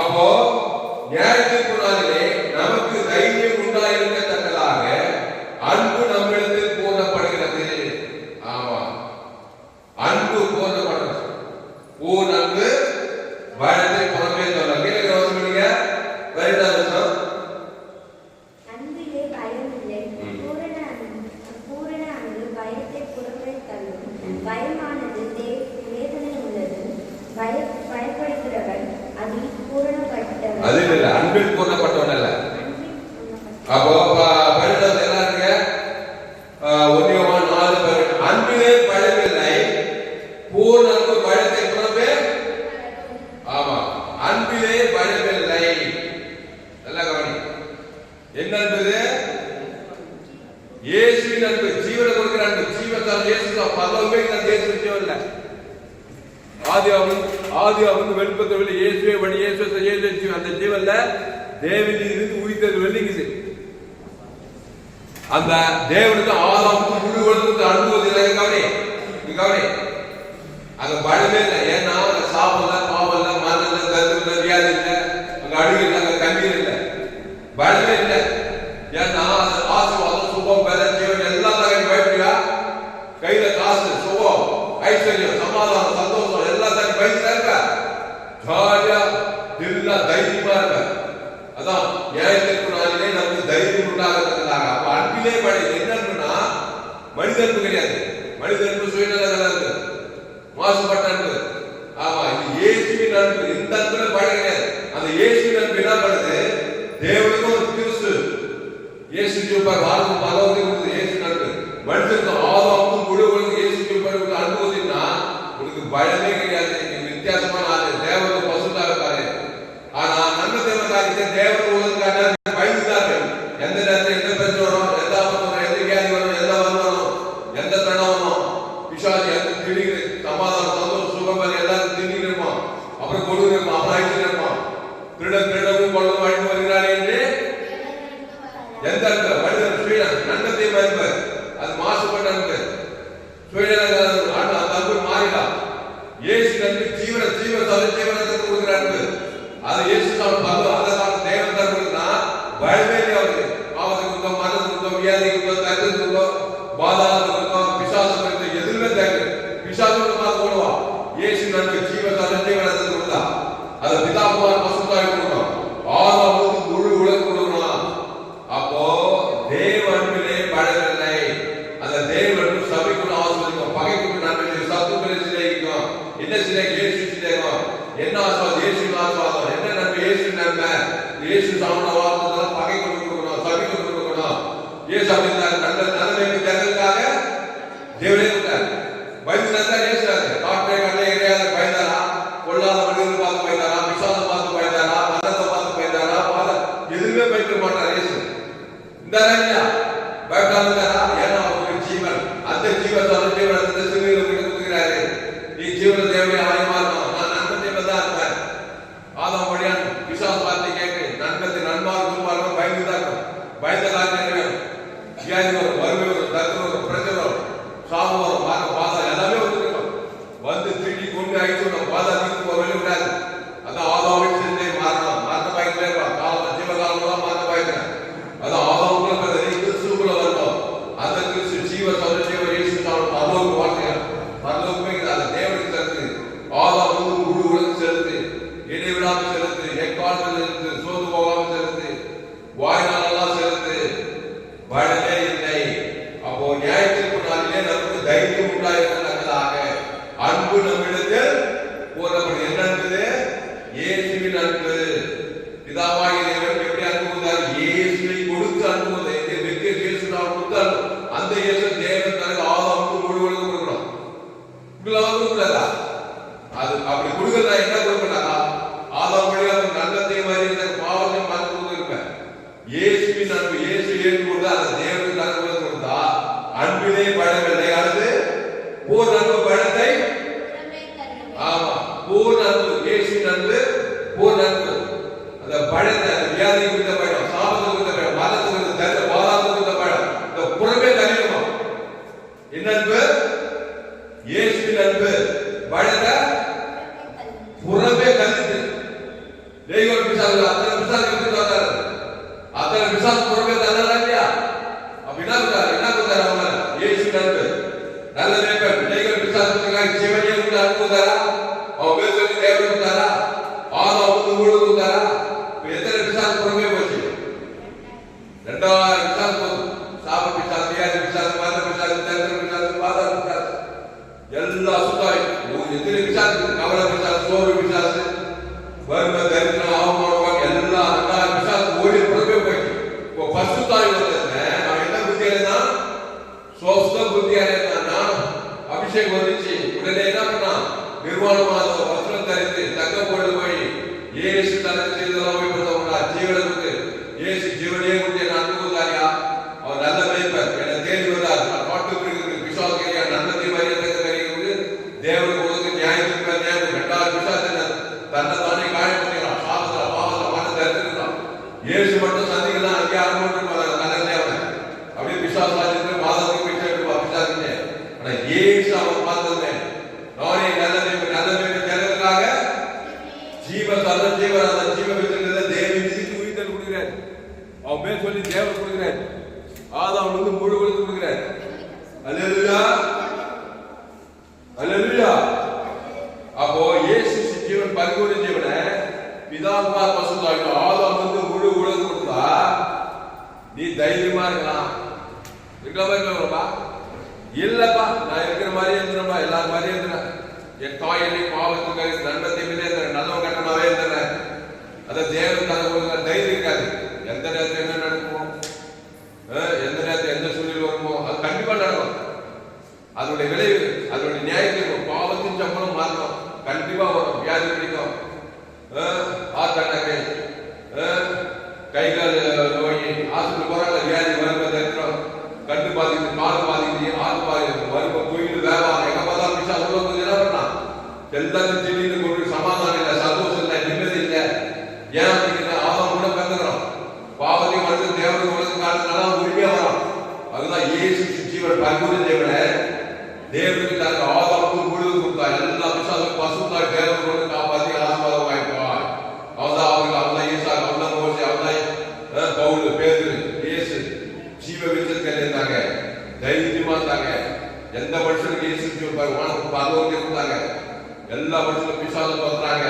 அப்போ நியாயத்திற்கு நாளிலே நமக்கு தைரியம் உண்டாயிருக்கத்தக்கதாக அன்பு நம்மிடத்தில் கூறப்படுகிறது. ஆமா, அன்பு ஆதியாகமம் வெளிப்படுத்தவில்லை. இயேசுவே வழி, இயேசுவே இயேசு அந்த ஜீவன்ல தேவனில் இருந்து உயிர்த்தது வெளிங்குது. அந்த தேவனுக்கு ஆதாமுக்கு முழு உலகத்துக்கு அனுபவத்தில் கவனி கவனி அங்க பலமே இல்லை. ஏன்னா அங்க சாப்பிடல, பாவல்ல, மண்ணல்ல, கருத்துல, வியாதி இல்லை, அங்க அழுகு இல்லை, அங்க கண்ணீர் இல்லை, பலமே இல்லை. ஏன்னா அந்த ஆசீர்வாதம், சுபம், பலம், ஜீவன் எல்லாம் தான் பயப்படியா? கையில காசு, சுபம், ஐஸ்வர்யம், சமாதானம், சந்தோஷம் எல்லாம் தான் பயந்துட்டா இருக்க. ஜாலியா எல்லா தைரியமா இருக்க. அதான் ஏழைக்குனாலே நமக்கு தைரியம் உண்டாகிறதுக்காக. அப்ப அன்பிலே படை என்னன்னா மனிதன்பு கிடையாது. மனிதன்பு சுயநலம் இருக்கு, மாசுபட்ட அன்பு. ஆமா, இது இயேசுவின் அன்பு. இந்த அன்புல படை கிடையாது. அந்த இயேசுவின் அன்பு என்ன பண்ணுது? தேவனுக்கும் ஒரு கிறிஸ்து இயேசு ஜீவப்பார் வாழ்வு பலவதி கொடுத்து இயேசு அன்பு மனிதனுக்கு ஆதாமுக்கும் முழு உலகம் இயேசு ஜீவப்பார் அனுபவத்தின்னா உனக்கு பயமே கிடையாது. வித்தியாசமான ஆளு, தேவனுக்கு பசுதான் இருக்காரு. ஆனா நன்மை தேவனுக்காக தேவன் உலகத்துக்காக பயந்துட்டார்கள். எந்த நேரத்தில் எந்த பிரச்சனை வரும், எந்த ஆபத்து வரும், எந்த வியாதி வரும், எந்த வரும், எந்த தடம் வரும், விஷாதி எந்த திடீர் சமாதானம், சந்தோஷம், சுகம் எல்லாரும் திடீர் இருப்பான். அப்புறம் கொடு இருப்பான், அப்புறம் ஐந்து இருப்பான். திருடவும் கொள்ளவும் அழிந்து வருகிறானே என்று எந்த மனிதன் சுய நன்மத்தை மதிப்பர். அது மாசுபட்ட அன்பு, சுயநலம். அந்த அன்பு மாறிடா. இயேசு நன்பு ஜீவன ஜீவனத்தை கொடுக்கிற அன்பு. அது இயேசு அதற்கான தேவன் தான் கொடுத்தா பயமே அவருக்கு. பாவத்துக்கு கொடுத்தோம், மனத்துக்கு கொடுத்தோம், வியாதிக்கு கொடுத்தோம், தக்கத்துக்கு கொடுத்தோம், பாதாளத்துக்கு கொடுத்தோம், பிசாசம் கொடுத்தோம், எதுவுமே தேவை. பிசாசம் பார்த்து ஓடுவான். இயேசு நன்பு ஜீவனத்தை கொடுத்தா அதை பிதாகுமார் பசுத்தாய் கொடுக்கணும். ஆதாமுக்கு முழு உலகம் கொடுக்கணும். அப்போ தேவ அன்பிலே பழவில்லை. அந்த தேவ அன்பு சபைக்குள்ள ஆசிரியக்கும், பகைக்குள்ள நன்மை, சத்துக்களை சிலைக்கும். என்ன சிலை? இயேசு சிலைக்கும். என்ன ஆசிர்வாதம்? இயேசு ஆசிர்வாதம். என்ன நன்மை? இயேசு நன்மை. இயேசு சாமன வார்த்தைதான் பகை கொண்டு கொடுக்கணும், சபை கொண்டு கொடுக்கணும். இயேசு அப்படின்னாரு. நன்மைக்கு தரதுக்காக தேவனே கொடுத்தாரு. பயந்து தான் இயேசுறாரு. காற்றை கண்ணை கிடையாது பயந்தாரா? கொள்ளாத மனிதர்கள் பார்த்து பயந்தாரா? விசாதம் பார்த்து பயந்தாரா? மன்னத்தை பார்த்து பயந்தாரா? எதுவுமே பயப்பட மாட்டார் இயேசு. இந்த பயப்படாதாரா? ஏன்னா அவருக்கு ஜீவன், அந்த ஜீவன் ஜீவனத்தை சிறுவர்களுக்கு கொடுக்கிறாரு. நீ ஜீவன தேவையை ஆயமா இருக்கும். நான் நன்மை தேவை தான் இருப்பேன். ஆதாம் வழியான் விசாச வார்த்தை கேட்கு. நன்மத்தை நன்பாக துன்பாக பயந்துதான் இருக்கும். பயந்த காரணம் வியாதி வரும், வறுமை வரும், தர்க்கம் வரும், பிரச்சனை வரும், சாபம் வரும், பாதம் எல்லாமே வந்துருக்கும். வந்து திருடி கொண்டு அழிச்சுடும். பாதம் தீர்த்து ஒரு வழி விடாது. அதான் ஆதாவை செஞ்சே மாறணும். மாற்ற பாய்க்கிட்டே இருப்பான். காலம் ஜீவகாலம் தான் மாற்ற பாய்க்கிறேன். அதான் ஆதாவுக்குள்ள கிறிஸ்துக்குள்ள வரணும். அந்த கிறிஸ்து ஜீவ சௌஜீவ இயேசு பரலோக வாழ்க்கையா பரலோகமே அந்த தேவனுக்கு செலுத்து. ஆதாம் வந்து முழு உலகம் செலுத்து, இடைவிடாமல் செலுத்து, எக்காலத்தில் செலுத்து, சோது போகாமல் செலுத்து, வாய்நாளெல்லாம் செலுத்து. பயனே இல்லை. அப்போ நியாயத்திற்கு நாளிலே நமக்கு தைரியம் உண்டாயிருக்கிறதாக அன்பு நம்மிடத்தில் கூறப்படும். என்ன அன்பு? இயேசுவின் அன்பு. பிதாவாகிய தேவன் எப்படி அன்பு கொடுத்தார்? இயேசுவை கொடுத்து அன்பு கொடுத்தார். இயேசு கொடுத்தார். அந்த இயேசு தேவன் தனக்கு ஆதாமுக்கு முழு உலகம் கொடுக்கணும். கொடுக்கலா? அது அப்படி கொடுக்கறதா என்ன கொடுக்கறாங்க? ஆதாம் வழியாக நன்மத்தை மாதிரி இருந்த பாவத்தை மறந்து கொடுத்திருப்பேன். இயேசுவின் அன்பு, இயேசு ஏற்று கொடுத்தா அந்த தேவனுக்கு அன்பு கொடுத்தா அன்பிலே பழவில்லை. அடுத்து பூர்ண அன்பு பழத்தை. ஆமா, பூர்ண அன்பு. இயேசுவின் அன்பு பூர்ண அன்பு. அந்த பழத்தை, வியாதி குறித்த பழம், சாபத்தை குறித்த பழம், மரணத்தை குறித்த தரித்த, பாதாளத்தை குறித்த பழம், இந்த புறமே தள்ளிடுமா? என்ன அன்பு? இயேசுவின் அன்பு பழத்தை புறமே தள்ளிட்டு தெய்வம் பிசாசு அத்தனை பிசாசு கொடுத்தாரு. அத்தனை பிசாசு புறமே தள்ளல இல்லையா? அப்படின்னா என்ன கொடுத்தாரு அவங்க? இயேசுவின் அன்பு. நல்ல தேவன் தெய்வம் பிசாசு ஜீவனே கூட அனுப்புதாரா? அவன் பேர் சொல்லி தேவன் கொடுத்தாரா? ஆதாம் வந்து முழு கொடுத்தாரா? எத்தனை பிசாசு புறமே போச்சு? 2000 பிசாசு போகுது. சாப பிசாசு, வியாதி பிசாசு, மரண பிசாசு, தரித்திர பிசாசு, பாதாள பிசாசு, எல்லா சுத்தாய் எத்தனை பிசாசு? கவலை பிசாசு, சோறு பிசாசு, வறுமை, தரித்திரம், அவமானம், எல்லாம் 2000 பிசாசு ஓடி புறமே போயிடுச்சு. இப்போ பசுத்தாய் வந்ததுல அவன் என்ன புத்தியானா? சோஸ்த புத்தியானா? அபிஷேகம் வந்துச்சு. உடனே என்ன பண்ணான்? நிர்வாணமாக வஸ்திரம் தரித்து தக்க போட்டு போய் இயேசு தனக்கு செய்ததெல்லாம் போய் ஜீவனுக்கு இயேசு ஜீவனே கொடுத்து என்ன அன்பு கொடுத்தாரியா? அவர் நல்ல மேய்ப்பர், என்னை தேடி வந்தார். காட்டு பிடிக்கிறது விசுவாசியா நன்மத்தை மரியாதை தேவனுக்கு நியாயத்துக்கு நியாயம் மட்டும் சந்திக்கலாம் அங்கே ஆரம்பிட்டு கண்ணே அவன் அப்படியே பிசாசு ராஜ்யத்துல மாதத்துக்கு பிச்சை எடுப்பா பிசாசுங்க. ஆனா இயேசு அவன் பார்த்ததுமே நானே நல்ல ஜனத்துக்காக ஜீவத்தால ஜீவராத ஜீவ வித்திருக்கிறத தேவன் இதுக்கு உயிர்த்தல் கொடுக்கிறார். அவன் மேல் சொல்லி தேவன் கொடுக்கிறார். அவனுக்கு முழு கொடுத்து கொடுக்கிறார். அல்லேலூயா அல்லேலூயா. அப்போ இயேசு ஜீவன் பரிபூர்ண ஜீவனை பிதாவுமா பசுதாவிட்டு ஆதாமுக்கு முழு உலகம் கொடுத்தா நீ தைரியமா இருக்கலாம். இருக்கலாமா? இல்லப்பா நான் இருக்கிற மாதிரியே இருந்துறேன்பா, எல்லாரும் மாதிரியே இருந்துறேன். என் தாயனை பாவத்துக்கு தண்டத்தை நல்லவன் கட்டணாவே இருந்துறேன். அதை தேவன் தனக்கு தைரியம் இருக்காது. எந்த நேரத்தில் என்ன நடக்குமோ, எந்த நேரத்தில் எந்த சூழ்நிலை வருமோ அது கண்டிப்பா நடக்கும். அதனுடைய விளைவு அதனுடைய நியாயத்திற்கும் பாவத்தின் சம்பளம் மாறணும். கண்டிப்பா வரும். வியாதி பிடிக்கும், ஆத்தட்டை, கை கால் நோய், ஆஸ்பத்திரி போறாங்க, வியாதி வரும்ப தரித்திரம், கண்டு பாதிக்குது, கால் பாதிக்குது, ஆறு பாதிக்குது, வரும்ப கோயில் வியாபாரம் எங்க பார்த்தா பிசா சொல்லுவது என்ன பண்ணலாம்? எல்லாத்தையும் திடீர்னு கொண்டு சமாதானம் இல்லை, சந்தோஷம் இல்லை, நிம்மதி இல்லை. ஏன் அப்படிங்கிற ஆதாம் கூட பிறந்துக்கிறோம். பாவத்தை மனசு தேவனுக்கு உலகம் காலத்தினால உரிமையா வரும். அதுதான் இயேசு ஜீவன் பரிபூர்ண தேவனை தேவனுக்கு தனக்கு ஆதாமுக்கு முழுவதும் கொடுத்தார். எல்லா பிசாசும் பசுத்தாய் தேவனுக்கு கொண்டு காப்பாற்றி ஆசீர்வாதம் வாய்ப்பார். அவன்தான் அவருக்கு, அவன்தான் ஈசா, அவன்தான் மோசே, அவன்தான் பவுல், பேதுரு. இயேசு ஜீவ விருத்தத்தில் இருந்தாங்க, தைரியமா இருந்தாங்க. எந்த மனுஷனுக்கு இயேசு வானத்துக்கு பரலோகத்தை கொடுத்தாங்க. எல்லா மனுஷனும் பிசாசும் பண்றாங்க.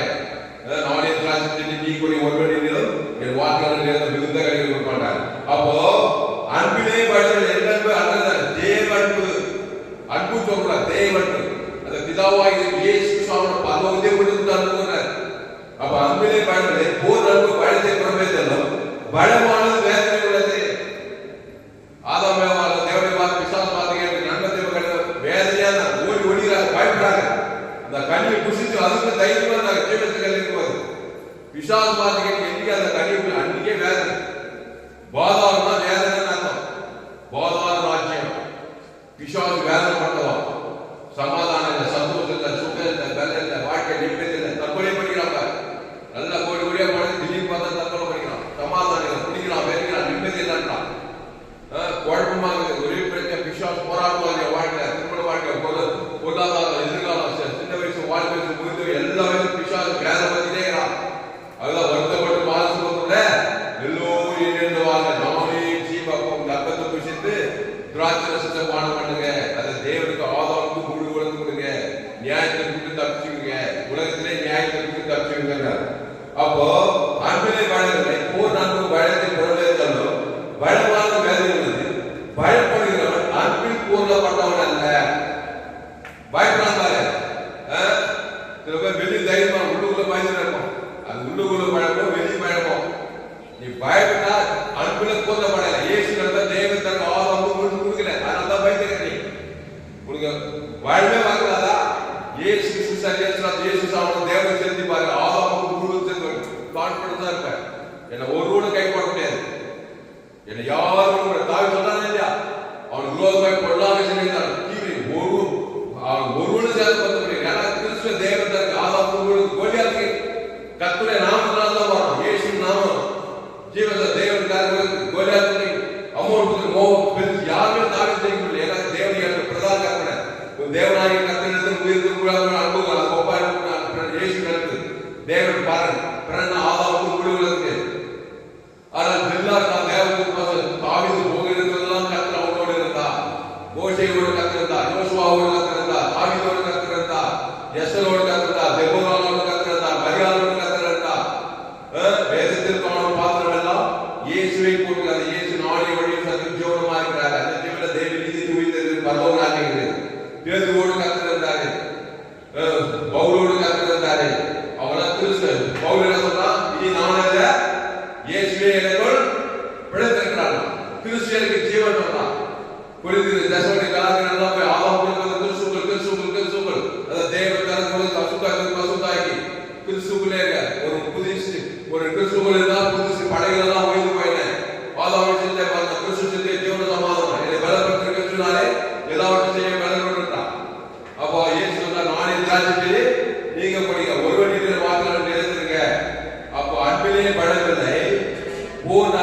நானே திராட்சை நீ கொடி ஒருவன் என் வாக்காளர் மிகுந்த கழிவு கொடுப்பாங்க. அப்போ அன்பிலே பழங்கள் என்னன்பு அன்றதான் தேவ அன்பு. அன்பு சொல்ற தேவ அன்பு அந்த பிதாவாக இயேசு கிறிஸ்துவின் பரலோகத்தை கொடுத்து அனுப்புகிறார். அப்ப அன்பிலே பழங்களே போர் அன்பு பழத்தை புறமே செல்லும், பலமானது வேதனை உள்ளது. ஆதாம் தேவனை பார்த்து பிசாசு பார்த்து நன்மத்தை வேதனையா ஓடி ஓடிறாங்க, பயப்படுறாங்க. அந்த கண்ணியை புசித்து அதுக்கு தைரியமா நாங்க ஜீவத்துக்கு இருக்கும்போது பிசாசு பார்த்து என்னைக்கு அந்த கண்ணியை அன்னைக்கே வேதனை. பாதாளம்னா வேதனை அர்த்தம். பாதாள ராஜ்யம் பிசாசு வேதனை பண்ணலாம். சமாதானம் இல்லை, சந்தோஷம் இல்லை, சுகம் இல்லை, வெள்ளை இல்லை, வாழ்க்கை நிம்மதி இல்லை. தற்கொலை பண்ணிக்கிறாங்க. நல்லா கோடி கோடியா போனது திடீர்னு பார்த்தா தற்கொலை பண்ணிக்கிறான். சமாதானம் இல்லை, குடிக்கிறான், வெறுக்கிறான், நிம்மதி இல்லைன்றான். குழப்பமாக ஒரே பிரச்சனை. பிசாசு போராடுவாங்க வாழ்க்கை, திருமண வாழ்க்கை, பொருளாதாரம், எதிர்காலம், சின்ன வயசு, வாழ்க்கை வயசு, முதிர்வு எல்லா வயசும் பிசாசு வேலை பத்தினே இருக்கிறான். அதுதான் வருத்தப்பட்டு மாசு போதுல எல்லோரும் இணைந்துவாங்க. நானே ஜீவப்பம் கர்ப்பத்தை புசித்து திராட்சை ரசத்தை பானம் பண்ணுங்க. அதை தேவனுக்கு ஆதாரத்துக்கு முழு உலகம் கொடுங்க. நியாயத்தை விட்டு தப்பிச்சுங்க, உலகத்திலே நியாயத்தை விட்டு தப்பிச்சுங்க. அப்போ அன்பிலே வழங்கலை போர் அன்பு வழக்கை புறவேற்றாலும் வளமான வேலை உள்ளது. பயப்படுகிறவன் அன்பில் கூறப்பட்டவன் அல்ல. பயப்படாத சில பேர் வெளி தைரியமா உள்ளுக்குள்ள பயந்து இருக்கும். அது உள்ளுக்குள்ள பழக்கம், வெளி பழக்கம். நீ பயப்பட்டா அன்புல கூறப்படல. இயேசு நடந்த தேவன் தனக்கு ஆதாமுக்கு முழு கொடுக்கல, அதனால பயந்துருக்க. நீ உனக்கு வாழ்வே வாங்கலாதா? இயேசு இயேசு சாப்பிட தேவனை செலுத்தி பாருங்க. ஆதாமுக்கு முழு கான்பிடன்ஸா இருப்ப. என்ன ஒரு கூட கை போட முடியாது. என்ன யாரும் தாவி சொன்னானே இல்லையா, அவன் விரோதமாய் பொருளாதார செய்தார். ஒருவனு சேர்ந்து பார்த்த முடியும். ஏன்னா கிறிஸ்துவ தேவன் தனக்கு ஆதாமுக்கு கோலியாத்துக்கு கர்த்தருடைய நாமத்தினால தான் வரும். இயேசு நாமம் ஜீவன தேவனுக்காக கோலியாத்துக்கு அமௌண்ட் மோகம் யாருமே தாவி செய்ய முடியல. ஏன்னா தேவனுடைய பிரதான கற்பனை தேவனாகிய கர்த்தரிடத்தில் உயிர்த்து அனுபவம் அது ஒப்பா இயேசு நடத்து தேவன் பாருங்க பிறந்த ஆதாமுக்கு முழுவதற்கு. ஆனால் எல்லாரும் தேவனுக்கு தாவிது போகிறதெல்லாம் கர்த்தர் அவனோடு இருந்தா. மோசேயோடு கர்த்தர் இருந்தா, யோசுவாவோடு கர்த்தர் இருந்தா, தாவீதோடு கர்த்தர் இருந்தா, எஸ்தரோடு கர்த்தர் இருந்தா, தெபோராவோடு கர்த்தர் இருந்தா, மரியாளோடு கர்த்தர் இருந்தா. வேதத்தில் காணும் பாத்திரம் எல்லாம் இயேசுவை போட்டு அந்த இயேசு நாளை வழி சத்தியம் ஜீவனமா இருக்கிறார். அந்த ஜீவன தேவி நீதி துணித்தது பரலோகராஜ்யம். பேதுருவோடு கர்த்தர் இருந்தாரு, பவுலோடு கர்த்தர் இருந்தாரு. அவனா கிறிஸ்து. பவுல் என்ன சொல்றான்? இனி நான் அல்ல, இயேசுவே எனக்குள் பிழைத்திருக்கிறான். கிறிஸ்து எனக்கு ஜீவன் சொல்றான். குறித்து தசமணி காலங்கள் போய் ஆதாம் கிறிஸ்துக்குள் அதை தேவன் தனக்கு பசுத்தாக்கி கிறிஸ்துக்குள்ளே இருக்க ஒரு புதுசு ஒரு கிறிஸ்துக்குள்ள இருந்தா புதுசு படைகள் எல்லாம் ஓய்ந்து போயினேன். ஆதாம் செஞ்ச கிறிஸ்து செஞ்ச ஜீவன சமாதானம் என்னை பலப்படுத்த கிறிஸ்துனாலே எல்லாவற்றையும் செய்ய பலப்பட்டுட்டான். அப்போ இயேசு சொன்னா நானே திராட்சை நீங்க படிங்க, ஒருவன் வாக்குகள் நிலைத்திருக்க. அப்போ அன்பிலே பழவில்லை போர்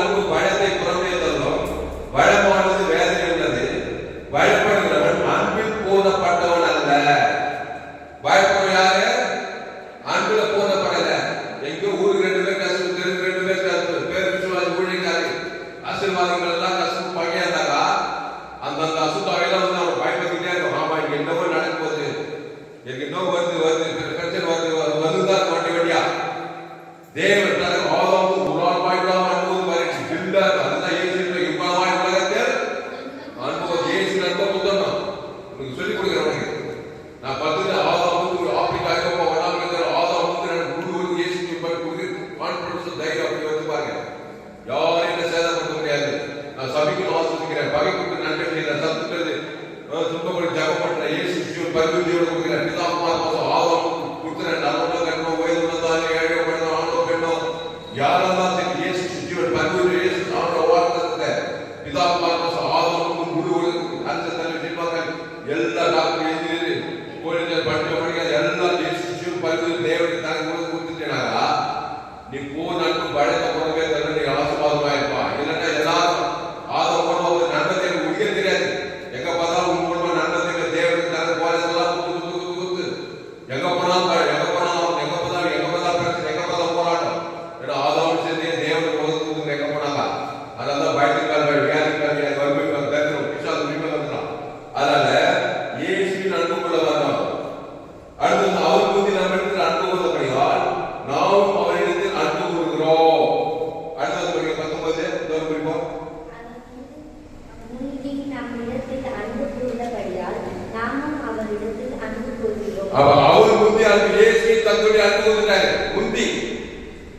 அன்பு கொடுத்துட்டாரு. முந்தி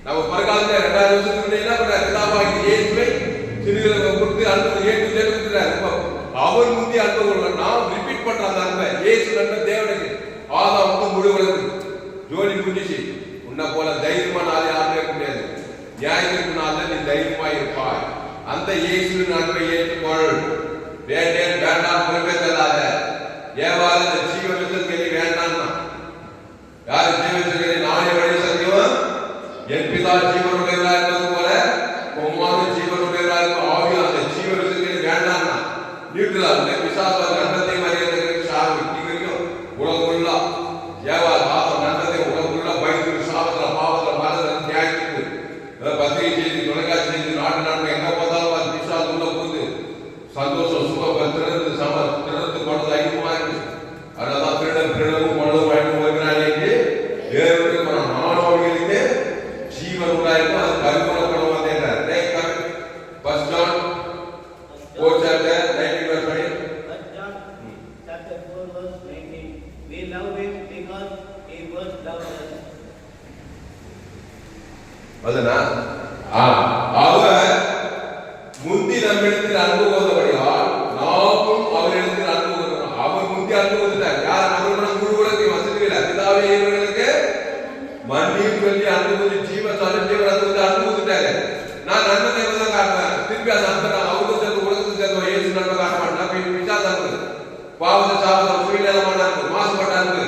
நம்ம பரகாலத்துல 2000 வருஷத்துக்கு முன்னாடி என்ன பண்ணாரு? பிதாவாகிய இயேசுவை சிறுகளை கொடுத்து அன்பு ஏற்றுட்டாரு. அவர் முந்தி அன்பு கொள்ளணும். நாம் ரிப்பீட் பண்ற அந்த அன்பை இயேசு நன்மை தேவனுக்கு ஆதாமுக்கு முழு உலகம் ஜோடி முடிஞ்சிச்சு. உன்னை போல தைரியமா நாளை யாருமே இருக்க முடியாது. நியாயத்திற்கு நாளில் நீ தைரியமா இருப்பாய். அந்த இயேசுவின் அன்பை ஏற்றுக்கொள். வேண்டேன் வேண்டாம் புறமே செல்லாத. ஏவாறு இந்த ஜீவ விசத்துக்கு வேண்டாம்னா யாரு ஜீவ விசத்துக்கு நானே வழி சத்தியம் என் பிதா ஜீவனுடையவரா இருப்பது போல உம்மாவும் ஜீவனுடையவரா இருக்கும். ஆகிய அந்த ஜீவ விசத்துக்கு வேண்டாம்னா நியூட்ரலா விசாசம் நன்மத்தை மரியாதைக்கு சாமி இன்னைக்கு வரைக்கும் உலகம் ஃபுல்லா ஏவாறு பாசம் நன்மத்தை உலகம் ஃபுல்லா பயந்து சாபத்துல பாவத்துல மனதில் நியாயத்துக்கு பத்திரிகை செய்தி தொலைக்காட்சி செய்தி நாட்டு நாட்டு எங்க பார்த்தாலும் அது விசாசம் உள்ள போகுது. சந்தோஷம் சுகம் திறந்து கொண்டது அதிகமா இருக்கு. அதனாலதான் திருடவும் கொள்ளவும் வழங்கும் வருகிறாங்க. வேறு மாணவர்களுக்கு ஜீவன் உண்டாயிருக்கும். அது பரிபூரணப்பட மாட்டேங்கிறார். First John 4 chapter 19 verse 20. First John chapter 4 verse 19. We love him because he first loved us. அதனா அவர் முந்தி நம்மிடத்தில் அன்பு கூர்ந்தபடியால் நாமும் அவரிடத்தில் அன்பு கூர்ந்தோம். அவர் முந்தி அன்பு கூர்ந்தார். யார்? அவர்களுடன் முழு உலகத்தை வசதிக்கிறார். பிதாவே இவர்களுக்கு மன்னியும் சொல்லி அன்பு கூர்ந்து ஜீவ சரஞ்சீவன் அன்பு கூர்ந்தாரு. நான் நன்மை தேவதான் காட்டுவேன். திருப்பி அந்த அன்பை நான் அவருக்கு சேர்ந்து உலகத்துக்கு சேர்ந்து இயேசு நன்மை காட்ட மாட்டேன். பிசாசு அன்பு, பாவத்தை சாபம், சுயநலமான அன்பு, மாசுபட்ட அன்பு.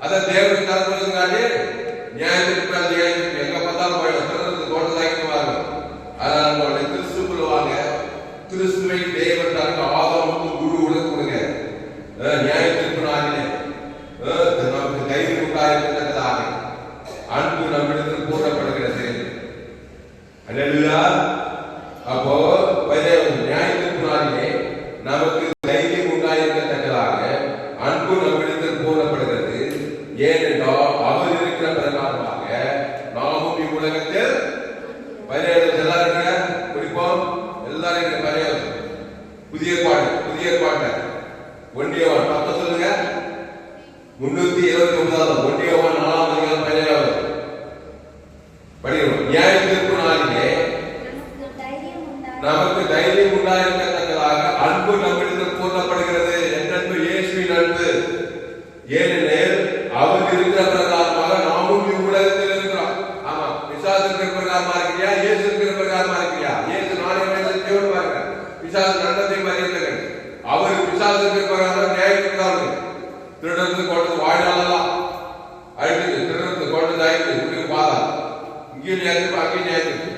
அதை தேவனுக்கு தரப்படுவதற்காண்டி நியாயத்திற்கு நியாயத்திற்கு எங்க பார்த்தாலும் போயிடும். தோட்டதாக்கி வாங்க. அதனால கிறிஸ்துக்குள்ள வாங்க. கிறிஸ்துவை தேவன் தனக்கு ஆதாரமுக்கு முழு உலகம் கொடுங்க. நியாயத்திற்கு நாளிலே நமக்கு தைரியம் உண்டாயிருக்கிறதாக அன்பு நம்மிடத்தில் கூறப்படுகிறது. அல்லேலூயா. அப்போ நியாயத்திற்கு நாளிலே நமக்கு தைரியம் உண்டாயிருக்கத்தக்கதாக அன்பு நம்மிடத்தில் கூறப்படுகிறது. ஏனென்றால் அவர் இருக்கிற பிரகாரமாக நாமும் இவ்வுலகத்தில் பரியாயம் எல்லாரும் குறிப்போம். எல்லாரும் பரியாயம் புதிய பாட்டு ஒன்றியவன் அப்ப சொல்லுங்க 329 ஒன்றியவன் 4ஆம் அதிகாரம் பரியாயம் படிக்கிறோம். நியாயத்திற்கு நாளிலே நமக்கு தைரியம் உண்டாயிருக்கத்தக்கதாக அன்பு நம்மிடத்தில் கூறப்படுகிறது. என் அன்பு இயேசுவின் அன்பு. ஏனெனில் அவர் இருக்கிற பிரகாரமாக நாமும் இவ்வுலகத்தில் இருக்கிறோம். ஆமா, பிசாசு இருக்கிற பிரகாரமா இருக்கிறியா? இயேசு இருக்கிற பிரகாரமா இருக்கிறியா? இயேசு நானே தேவன் பாருங்க. பிசாசு நன்மத்தை மறியத்தர்கள். அவர் பிசாசு இருக்கிற பிரகாரம் நியாயத்திற்கு திருடத்து கொண்டது வாழ்நாளெல்லாம் அழித்து திருடத்து கொண்டது ஆயிடுச்சு பாதா இங்கே நியாயத்திற்கு அங்கே நியாயத்திற்கு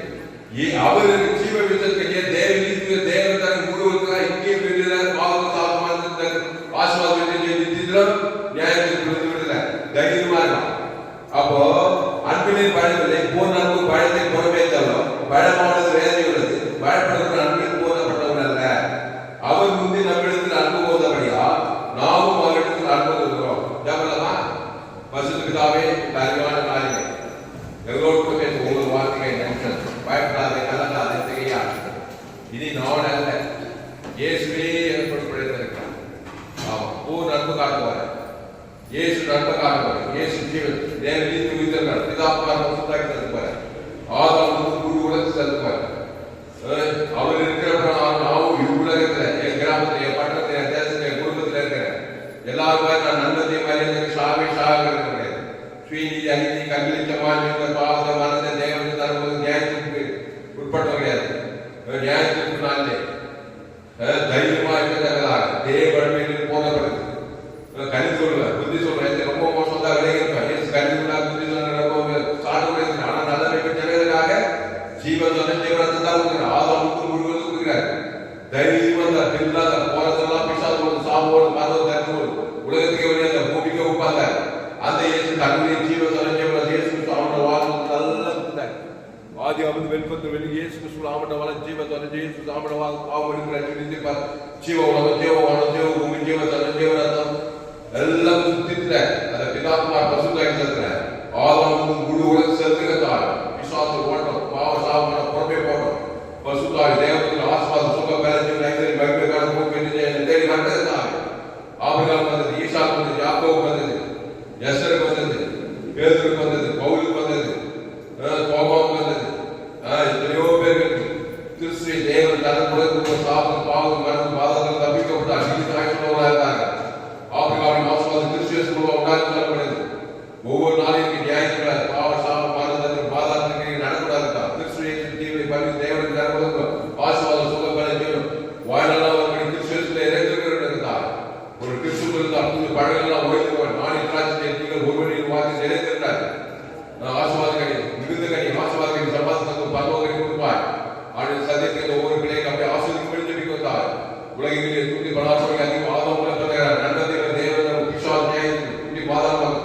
அவருக்கு ஜீவ விசத்துக்கு தேவ தேவன் முழுவதுக்காக இங்கே விடுதலை பாவம் சாபமான ஆசீர்வாதம் நியாயத்திற்கு விடுதலை தைரியமா இருக்கலாம். அப்போ அன்பினை பழவில்லை போன அன்பு பழத்தை புறமே தரும். பழமானது வேதனை உள்ளது. பழப்படுகிற அன்பில் போதப்பட்டவர் அல்ல. அவர் முந்தி நம்மிடத்தில் அன்பு போதபடியா நாமும் அவரிடத்தில் அன்பு கொடுக்கிறோம். ஜபலமா பசுத்த பிதாவே அறிவான காரியங்கள் எல்லோருக்கும் பேச உங்கள் வார்த்தையை நினைச்சது. பயப்படாதே, கலந்தாதே, திகையாத. இனி நான் அல்ல, இயேசுவே ஏற்படுத்தியிருக்கிறார். ஆமா, பூர்ண அன்பு காட்டுவார். இயேசு நன்மை காட்டுவார். இயேசு ஜீவன் தேவனீ துணித்தார். பிதாப்பார் சுத்தாக்கி தருவார். ஆதாம் முழு உலகத்தை தருவார். அவர் இருக்கிற நாமும் இவ்வுலகத்துல என் கிராமத்துல என் பட்டணத்துல என் தேசத்துல என் குடும்பத்துல இருக்கிறேன் எல்லாரும் நான் நன்மத்தை மரியாதை சாவை சாக இருக்கிறேன். ஸ்ரீநிதி அநீதி கல்விச்சமான பாவத்தை மனதை தேவனுக்கு தருவது நியாயத்திற்கு உட்பட்ட கிடையாது. நியாயத்திற்கு நாளே தைரியமா இருக்கிறதாக தேவன் போதப்படுது. கணித்து கொள்வார், புத்தி சொல்றேன். ரொம்ப மோசம் தான் விளையிருப்பார். கணித்து கொண்டா புத்தி சொல்ற ரொம்ப சாட்டு. ஆனா நல்ல ஜனங்களுக்காக ஜீவன் ஜீவனத்தை தான் கொடுக்கிறார். ஆதாமுக்கு முழுவதும் கொடுக்கிறார். தைரியமா தான் பின்னாத போறதெல்லாம் பிசாசோடு சாவோடு மரவோடு தருவோடு உலகத்துக்கு வெளியே பூமிக்கு உட்பாங்க. அந்த இயேசு தன்னுடைய ஜீவ ஜீவன இயேசு அவனோட வாழ்வு நல்லா கொடுத்தார். ஆதி அமது வெளிப்பத்து வெளி இயேசு கிறிஸ்து ஆமட வாழ ஜீவ இயேசு ஆமட வாழ பாவம் எடுக்கிற ஜீவ உலகம் ஜீவவானம் ஜீவ பூமி ஜீவ ஜீவரத்தம் எல்லாம் சுத்தித்துல அந்த பிதாக்குமார் பசுத்தாக்கி செலுத்துற ஆதாம் முழு உலக செலுத்துகிறார். விசுவாச ஓட்டம் பாவ சாபமான பொறுப்பை போட்டோம். பசுத்தாய் தேவத்துக்கு ஆஸ்வாதம் சுக பேரஞ்சி நைதரி மகிழ்ச்சிக்கான போக்கு தேடி வந்ததுதான். ஆபிரகாம் வந்தது, ஈசாக்கு வந்தது, யாக்கோபுக்கு வந்தது, எஸ்தருக்கு வந்தது, பேதுருக்கு வந்தது, ஆசீர்வாதங்களை மிகுந்தங்களை ஆசீர்வாதங்களை சம்பாதித்து பரலோகத்தை கொடுப்பார். ஆண்டு சத்தியத்தில் ஒவ்வொரு பிள்ளைகளும் அப்படியே ஆசீர்வதிக்கப்படி ஜெபிக்கிறார். உலகில் துண்டி பலாசோய் அதிகம் ஆதம் பண்ணுகிறார். நன்மதிகள் தேவன் பிசாசை துண்டி பாதாளம்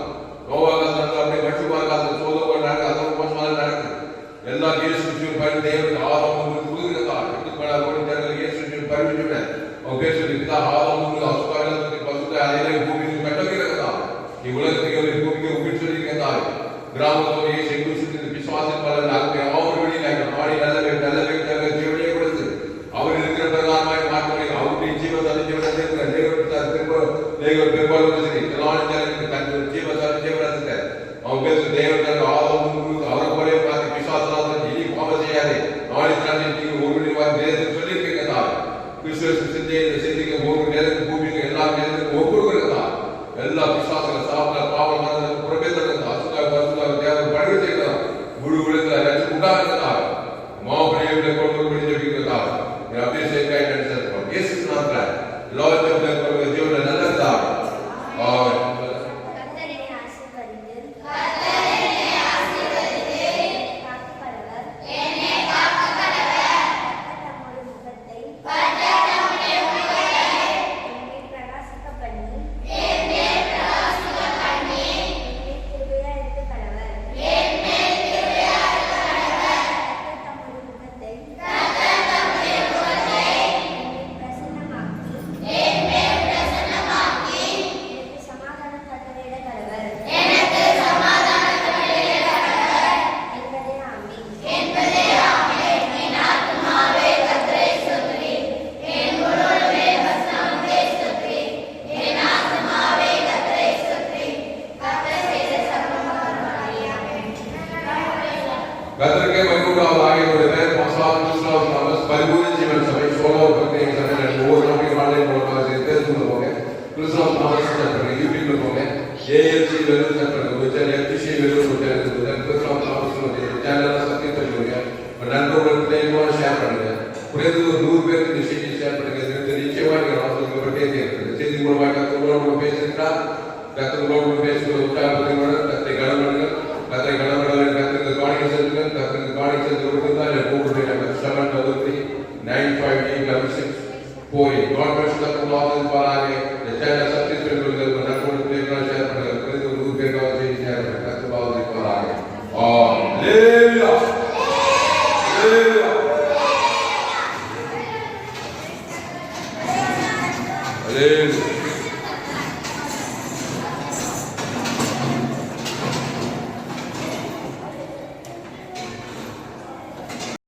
நோவாக அப்படியே மற்றுமாக அந்த சோதனை நடக்குது, அதன் மோசமாக நடக்குது. எல்லா இயேசுவின் பரி தேவன் ஆதம் கொடுக்கிறார். இயேசுவின் பரிவிச்சுட அவன் பேசுவது பிதா ஆதம் அசுகாரத்தை பசுத்த அலையிலே பூமியில் கட்டவிருக்கிறார். இவ்வுலகத்தை பூமிக்கு உயிர் சொல்லியிருக்கிறார். கிராமத்தோடு இயேசு கிறிஸ்து விசுவாசின் பலன் அங்கே அவர் வெளியில மாடி நல்ல ஜீவனையை கொடுத்து அவர் இருக்கிற பிரகாரமாய் மாற்றி அவருடைய ஜீவசாலி ஜீவனத்தை தேவன் பெரும்பாலும் தன் ஜீவசாலி ஜீவனத்தை அவன் பேசு தேவன் ஆதம் அவரை போலே பார்த்து விசுவாசம் இனி பாவம் செய்யாதே நாளை ஒரு தேசம் சொல்லியிருக்கிறார். கிறிஸ்துவ சிந்திக்க ஒரு நேரத்துக்கு பூமிக்கு எல்லா நேரத்துக்கும் ஒப்புருக்கிறார். எல்லா விசுவாசங்கள் சாப்பிட பாவம் புறப்பேற்கிறார். அசுகாய் பசுகாய் தேவன் படுகை செய்கிறார். முழு விழுந்தார் லட்சம் உண்டாகிறார். மாபெரிய கொண்டு ஜெபிக்கிறார். அபிஷேகாய் நடத்திருக்கிறோம். இயேசு நாமத்தில் லோகத்தில் ஜீவன நல்லதார். கர்த்தருக்கே மகிமையுண்டாவதாக. என்னுடைய மாசாவது கிறிஸ்துவின் பரிபூர்ண ஜீவன் சபை சோழர் பக்தி சபை ஒவ்வொரு நாளைக்கு ஆன்லைன் மூலமாக பேசுகிற போங்க. கிறிஸ்துவ நாமத்தை யூடியூப்ல போங்க. ஏஎல்சி வெறும் எஃப்டிசி வெறும் கிறிஸ்துவ நாமத்தை சேனல் சத்தியம் சொல்லுங்க. நண்பர்களுக்கு ஷேர் பண்ணுங்க. குறைந்தது ஒரு 100 பேருக்கு இந்த செய்தி ஷேர் பண்ணுங்க. நிச்சயமா நீங்கள் ஆசிரியப்பட்டே இருக்கிறது. செய்தி மூலமாக கத்தர்களோடு பேசுகிறா கத்தர்களோடு பேசுகிற உற்சாகப்படுங்க. கத்தை கனப்படுங்க. கத்தை கனப்படுங்க. கத்திற்கு காணிக்கை செலுத்துங்க. கத்திற்கு காணிக்கை செலுத்தி கொடுத்தால் கூப்பிட்டு 723-958-6648. God bless the Lord பாராக. இந்த சேனல் சப்ஸ்கிரைப் பண்ணுங்க. நண்பர்களுக்கு ஷேர் பண்ணுங்க. குறைந்தது ஒரு 100 பேருக்கு செய்தி ஷேர் பண்ணுங்க. கத்தர் பாராக. Hallelujah.